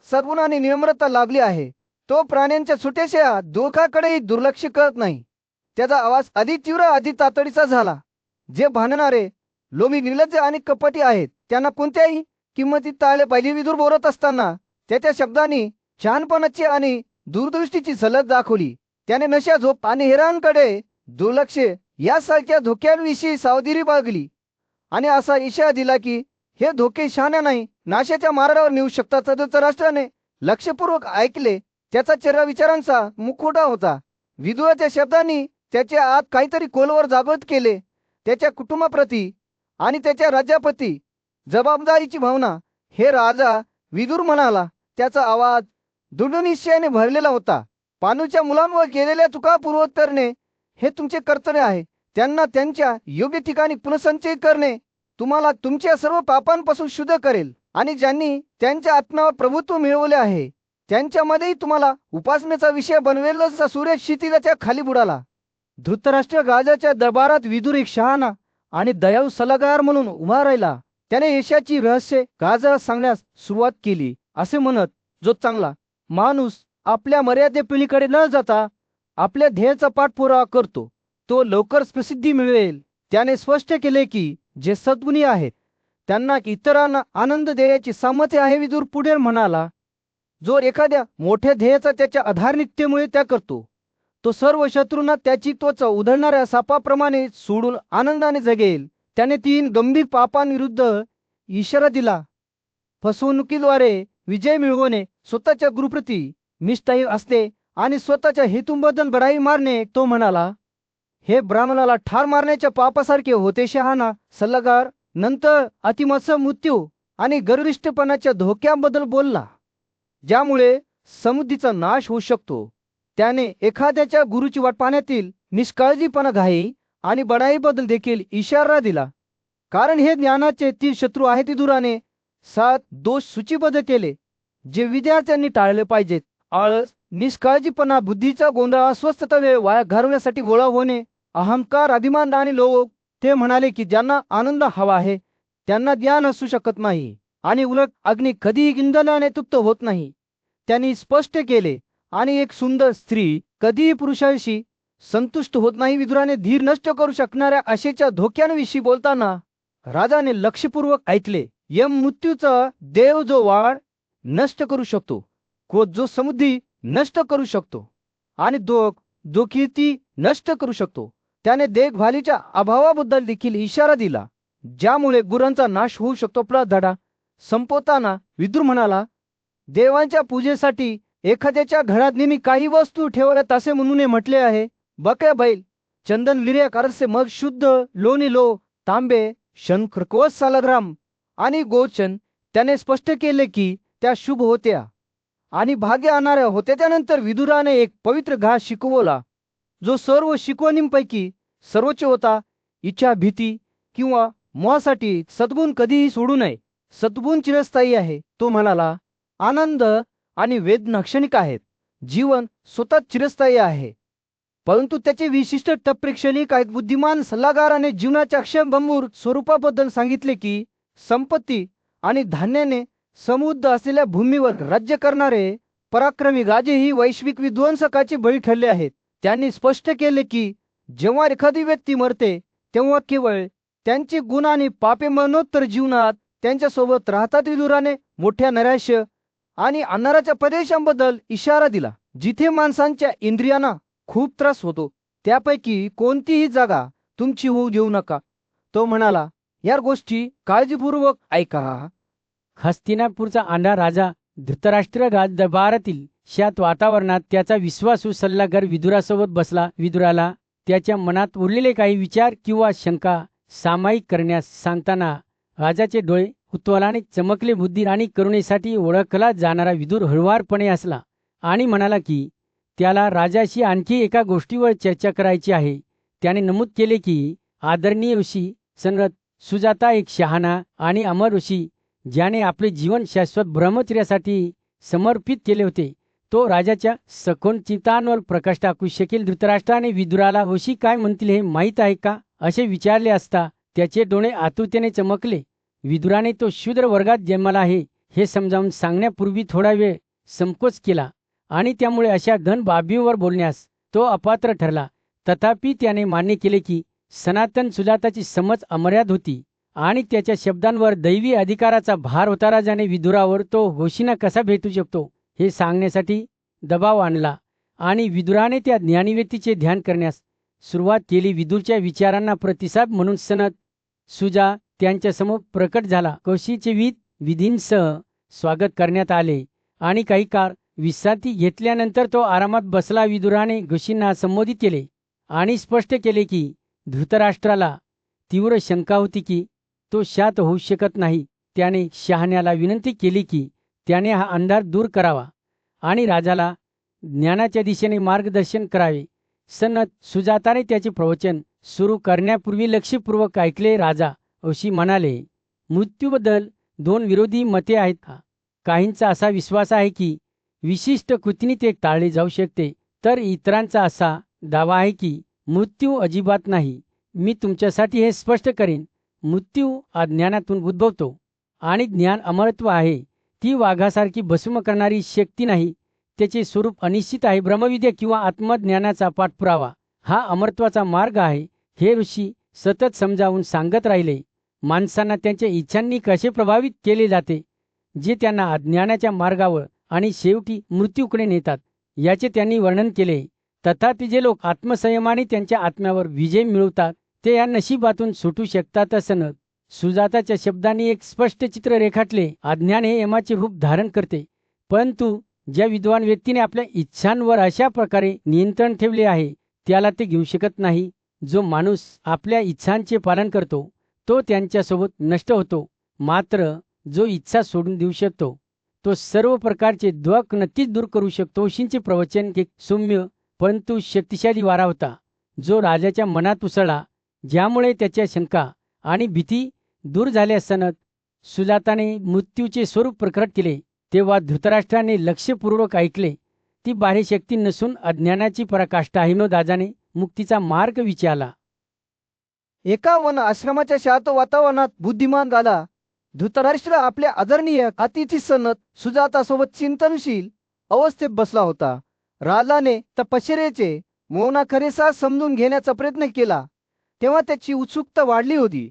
सद्गुणाने निम्रता लाभली आहे तो प्राण्यांच्या छोट्याशा दुःखाकडेही दुर्लक्ष करत नाही. त्याचा आवाज अधिक तीव्र अधिक तातडीचा झाला. जे भांडणारे लोभी निर्लज्ज आणि कपटी आहेत त्यांना कोणत्याही किंमतीत टाळले पाहिजे. विदुर बोलत असताना त्याच्या शब्दांनी शहाणपणाची आणि दूरदृष्टीची झलक दाखवली. त्याने नशा, झोप आणि हेरांकडे दुर्लक्ष यासारख्या धोक्यांविषयी सावधगिरी बाळगली आणि असा इशारा दिला की हे धोके शहाण्या नाही नाशाच्या मार्गावर नेऊ शकतात. धृतराष्ट्राने लक्षपूर्वक ऐकले. त्याचा चेहरा विचारांचा मुखवटा होता. विदुराच्या शब्दांनी त्याच्या आत काहीतरी खोलवर जागृत केले. त्याच्या कुटुंबाप्रती आणि त्याच्या राज्याप्रती जबाबदारीची भावना. हे राजा, विदुर म्हणाला. त्याचा आवाज दृढनिश्चयाने भरलेला होता. पांडूच्या मुलांवर केलेल्या चुका पूर्ववत करणे हे तुमचे कर्तव्य आहे. त्यांना त्यांच्या योग्य ठिकाणी पुनर्संचयित करणे तुम्हाला तुमच्या सर्व पापांपासून शुद्ध करेल आणि ज्यांनी त्यांच्या आत्म्यावर प्रभुत्व मिळवले आहे त्यांच्यामध्येही तुम्हाला उपासनेचा विषय बनवेल. जसा सूर्य क्षितिजाच्या खाली बुडाला. धृतराष्ट्र राजाच्या दरबारात विदुर एक शहाणा आणि दयाळू सल्लागार म्हणून उभा राहिला. त्याने यशाची रहस्य राजाला सांगण्यास सुरुवात केली. असे म्हणत, जो चांगला माणूस आपल्या मर्यादेपलीकडे न जाता आपल्या ध्येयाचा पाठपुरावा करतो तो लवकरच प्रसिद्धी मिळवेल. त्याने स्पष्ट केले की जे सद्गुणी आहेत त्यांना इतरांना आनंद देण्याची सामर्थ्य आहे. विदुर पुढे म्हणाला, जो एखाद्या मोठ्या ध्येयाचा त्याच्या आधारनिकतेमुळे त्या करतो तो सर्व शत्रूंना त्याची त्वचा उधळणाऱ्या सापाप्रमाणे सोडून आनंदाने जगेल. त्याने 3 गंभीर पापांविरुद्ध इशारा दिला. फसवणुकीद्वारे विजय मिळवणे, स्वतःच्या गुरुप्रती निष्ठाही असणे आणि स्वतःच्या हेतूंबद्दल बढाई मारणे. तो म्हणाला, हे ब्राह्मणाला ठार मारण्याच्या पापासारखे होते. शहाणा सल्लागार नंतर अतिमत्सर मृत्यू आणि गर्विष्ठपणाच्या धोक्याबद्दल बोलला, ज्यामुळे समृद्धीचा नाश होऊ शकतो. त्याने एखाद्याच्या गुरुची वाट पाहण्यातील निष्काळजीपणा, घाई आणि बढाईबद्दल देखील इशारा दिला, कारण हे ज्ञानाचे 3 शत्रू आहेत. विदुराने 7 दोष सूचीबद्ध केले जे विद्यार्थ्यांनी टाळले पाहिजेत. आळस, निष्काळजीपणा, बुद्धीचा गोंधळ, अस्वस्थता, वेळ वाया घालवण्यासाठी गोळा होणे, अहंकार, अभिमान आणि लोभ. ते म्हणाले की ज्यांना आनंद हवा आहे त्यांना ज्ञान असू शकत नाही आणि उलट अग्नी कधीही इंधनाने तृप्त होत नाही. त्यांनी स्पष्ट केले आणि एक सुंदर स्त्री कधीही पुरुषाशी संतुष्ट होत नाही. विदुराने धीर नष्ट करू शकणाऱ्या आशेच्या धोक्यांविषयी बोलताना राजाने लक्षपूर्वक ऐकले. यम मृत्यूचा देव जो वाढ नष्ट करू शकतो, क्रोध जो समृद्धी नष्ट करू शकतो आणि जो कीर्ती नष्ट करू शकतो. त्याने देखभालीच्या अभावाबद्दल देखील इशारा दिला, ज्यामुळे गुरांचा नाश होऊ शकतो. आपला धडा संपवताना विदुर म्हणाला, देवांच्या पूजेसाठी एखाद्याच्या घरात नेहमी काही वस्तू ठेवाव्यात असे म्हणून म्हटले आहे. बकऱ्या, बैल, चंदन, लिर्या, कारसे, मग शुद्ध लोणी, लो, तांबे, शंख, कवच, सालग्राम आणि गोचन. त्याने स्पष्ट केले की त्या शुभ होत्या आणि भाग्य आणणाऱ्या होत्या. त्यानंतर विदुराने एक पवित्र घास शिकवला जो सर्व शिकवणींपैकी सर्वोच्च होता. इच्छा, भीती किंवा मोहासाठी सद्गुण कधीही सोडू नये. सद्गुण चिरस्थायी आहे. तो म्हणाला, आनंद आणि वेदना क्षणिक आहेत. जीवन स्वतः चिरस्थायी आहे, परंतु त्याचे विशिष्ट टप्पे क्षणिक आहेत. बुद्धिमान सल्लागाराने जीवनाच्या अक्षयभंगूर स्वरूपाबद्दल सांगितले की संपत्ती आणि धान्याने समृद्ध असलेल्या भूमीवर राज्य करणारे पराक्रमी राजे ही वैश्विक विध्वंसकाचे बळी ठरले आहेत. त्यांनी स्पष्ट केले की जेव्हा एखादी व्यक्ती मरते तेव्हा केवळ त्यांची गुण आणि पापे मरणोत्तर जीवनात त्यांच्यासोबत राहतात. विदुराने मोठ्या नैराश्य आणि अंधाराच्या प्रदेशांबद्दल इशारा दिला, जिथे माणसांच्या इंद्रियांना खूप त्रास होतो. त्यापैकी कोणतीही जागा तुमची होऊ देऊ नका. तो म्हणाला, या गोष्टी काळजीपूर्वक ऐका. हस्तिनापूरचा आंधळा राजा धृतराष्ट्र दरबारातील शांत वातावरणात त्याचा विश्वासू सल्लागार विदुरासोबत बसला. विदुराला त्याच्या मनात उरलेले काही विचार किंवा शंका सामायिक करण्यास सांगताना राजाचे डोळे कुतूहलाने चमकले. बुद्धी आणि करुणेसाठी ओळखला जाणारा विदुर हळुवारपणे हसला आणि म्हणाला की त्याला राजाशी आणखी एका गोष्टीवर चर्चा करायची आहे. त्याने नमूद केले की आदरणीय ऋषी सनरथ सुजाता एक शहाणा आणि अमर ऋषी ज्याने आपले जीवन शाश्वत ब्रह्मचर्यासाठी समर्पित केले होते, तो राजाच्या सखोल चिंतांवर प्रकाश टाकू शकेल. धृतराष्ट्राने विदुराला ऋषी काय म्हणतील हे माहीत आहे का असे विचारले असता त्याचे डोळे आतुरतेने चमकले. विदुराने तो शूद्र वर्गात जन्माला आहे हे समजावून सांगण्यापूर्वी थोडा वेळ संकोच केला आणि त्यामुळे अशा घन बाबींवर बोलण्यास तो अपात्र ठरला. तथापि त्याने मान्य केले की सनातन सुजाताची समज अमर्याद होती आणि त्याच्या शब्दांवर दैवी अधिकाराचा भार होता. राजाने विदुरावर तो होशीना कसा भेटू शकतो हे सांगण्यासाठी दबाव आणला आणि विदुराने त्या ज्ञानी व्यक्तीचे ध्यान करण्यास सुरुवात केली. विदुरच्या विचारांना प्रतिसाद म्हणून सनत सुजा त्यांच्यासमोर प्रकट झाला. कौशीचे विधींसह स्वागत करण्यात आले आणि काही काळ विश्रांती घेतल्यानंतर तो आरामात बसला. विदुराने ऋषींना संबोधित केले आणि स्पष्ट केले की धृतराष्ट्राला तीव्र शंका होती की तो शांत होऊ शकत नाही. त्याने शहाण्याला विनंती केली की त्याने हा अंधार दूर करावा आणि राजाला ज्ञानाच्या दिशेने मार्गदर्शन करावे. सनत सुजाताने त्याचे प्रवचन सुरू करण्यापूर्वी लक्षपूर्वक ऐकले. राजा अशी म्हणाले, मृत्यूबद्दल दोन विरोधी मते आहेत का? काहींचा असा विश्वास आहे की विशिष्ट कृतीने ते टाळले जाऊ शकते, तर इतरांचा असा दावा आहे की मृत्यू अजिबात नाही. मी तुमच्यासाठी हे स्पष्ट करेन. मृत्यू अज्ञानातून उद्भवतो आणि ज्ञान अमरत्व आहे. ती वाघासारखी भस्म करणारी शक्ती नाही. त्याचे स्वरूप अनिश्चित आहे. ब्रह्मविद्या किंवा आत्मज्ञानाचा पाठपुरावा हा अमरत्वाचा मार्ग आहे. हे ऋषी सतत समजावून सांगत राहिले. माणसांना त्यांच्या इच्छांनी कसे प्रभावित केले जाते, जे त्यांना अज्ञानाच्या मार्गावर आणि शेवटी मृत्यूकडे नेतात, याचे त्यांनी वर्णन केले. तथापि जे लोक आत्मसंयमाने त्यांच्या आत्म्यावर विजय मिळवतात ते या नशिबातून सुटू शकतात. असं सुजाताच्या शब्दांनी एक स्पष्ट चित्र रेखाटले. अज्ञान हे यमाचे रूप धारण करते, परंतु ज्या विद्वान व्यक्तीने आपल्या इच्छांवर अशा प्रकारे नियंत्रण ठेवले आहे त्याला ते घेऊ शकत नाही. जो माणूस आपल्या इच्छांचे पालन करतो तो त्यांच्यासोबत नष्ट होतो, मात्र जो इच्छा सोडून देऊ शकतो तो सर्व प्रकारचे द्वक नक्कीच दूर करू शकतो. ऋषींचे प्रवचन एक सौम्य परंतु शक्तिशाली वारा होता, जो राजाच्या मनात उसळला, ज्यामुळे त्याच्या शंका आणि भीती दूर झाल्या. सनत सुजाताने मृत्यूचे स्वरूप प्रकट केले तेव्हा धृतराष्ट्राने लक्षपूर्वक ऐकले. ती बाह्य शक्ती नसून अज्ञानाची पराकाष्ठा आहे. दादाने मुक्तीचा मार्ग विचारला. एका वन आश्रमाच्या शांत वातावरणात बुद्धिमान झाला. धृतराष्ट्र आपल्या आदरणीय अतिथी सनत सुजातासोबत चिंतनशील अवस्थेत बसला होता. राजाने तपश्चर्येचे मौनाखरेसा समजून घेण्याचा प्रयत्न केला तेव्हा त्याची उत्सुकता वाढली होती.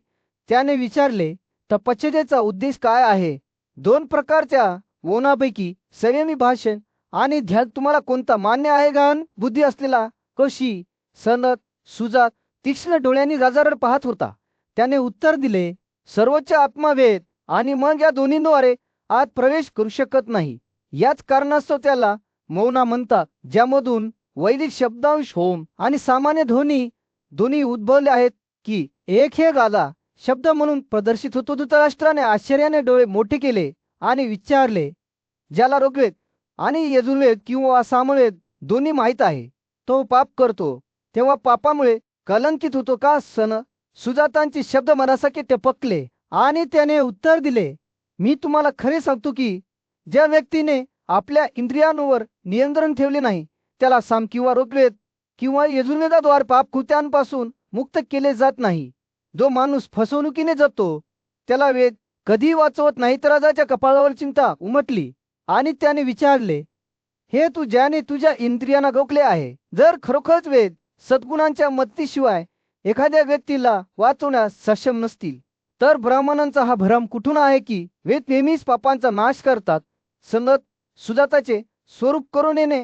त्याने विचारले, तपश्चर्येचा उद्देश काय आहे? दोन प्रकारच्या मौनापैकी संयमी भाषण आणि ध्यान तुम्हाला कोणता मान्य आहे? गहन बुद्धी असलेला कशी? सनत सुजात तीक्ष्ण डोळ्यांनी राजावर पाहत होता. त्याने उत्तर दिले, सर्वोच्च आत्मावेद आणि मन या दोन्हीद्वारे आत प्रवेश करू शकत नाही. याच कारणास्तव त्याला मौना म्हणतात, ज्यामधून वैदिक शब्दांश होम आणि सामान्य ध्वनी दोन्ही उद्भवले आहेत की एक हे गाला शब्द म्हणून प्रदर्शित होतो. धृतराष्ट्राने आश्चर्याने डोळे मोठे केले आणि विचारले, ज्याला ऋग्वेद आणि यजुर्वेद किंवा सामवेद दोन्ही माहीत आहे, तो पाप करतो तेव्हा पापामुळे कलंकित होतो का? सुजातांचे शब्द मनासारखे टपकले आणि त्याने उत्तर दिले, मी तुम्हाला खरे सांगतो की ज्या व्यक्तीने आपल्या इंद्रियांवर नियंत्रण ठेवले नाही त्याला साम किंवा ऋग्वेद किंवा यजुर्वेदाद्वारे पाप कृत्यांपासून मुक्त केले जात नाही. जो माणूस फसवणुकीने जगतो त्याला वेद कधी वाचवत नाही. तर राजाच्या कपाळावर चिंता उमटली आणि त्याने विचारले, हे तू ज्याने तुझ्या इंद्रियांना गोखले आहे, जर खरोखरच वेद सद्गुणांच्या मदतीशिवाय एखाद्या व्यक्तीला वाचवण्यास सक्षम नसतील तर ब्राह्मणांचा हा भ्रम कुठून आहे की वेद नेहमीच पापांचा नाश करतात. संगत सुजाताचे स्वरूप करुणेने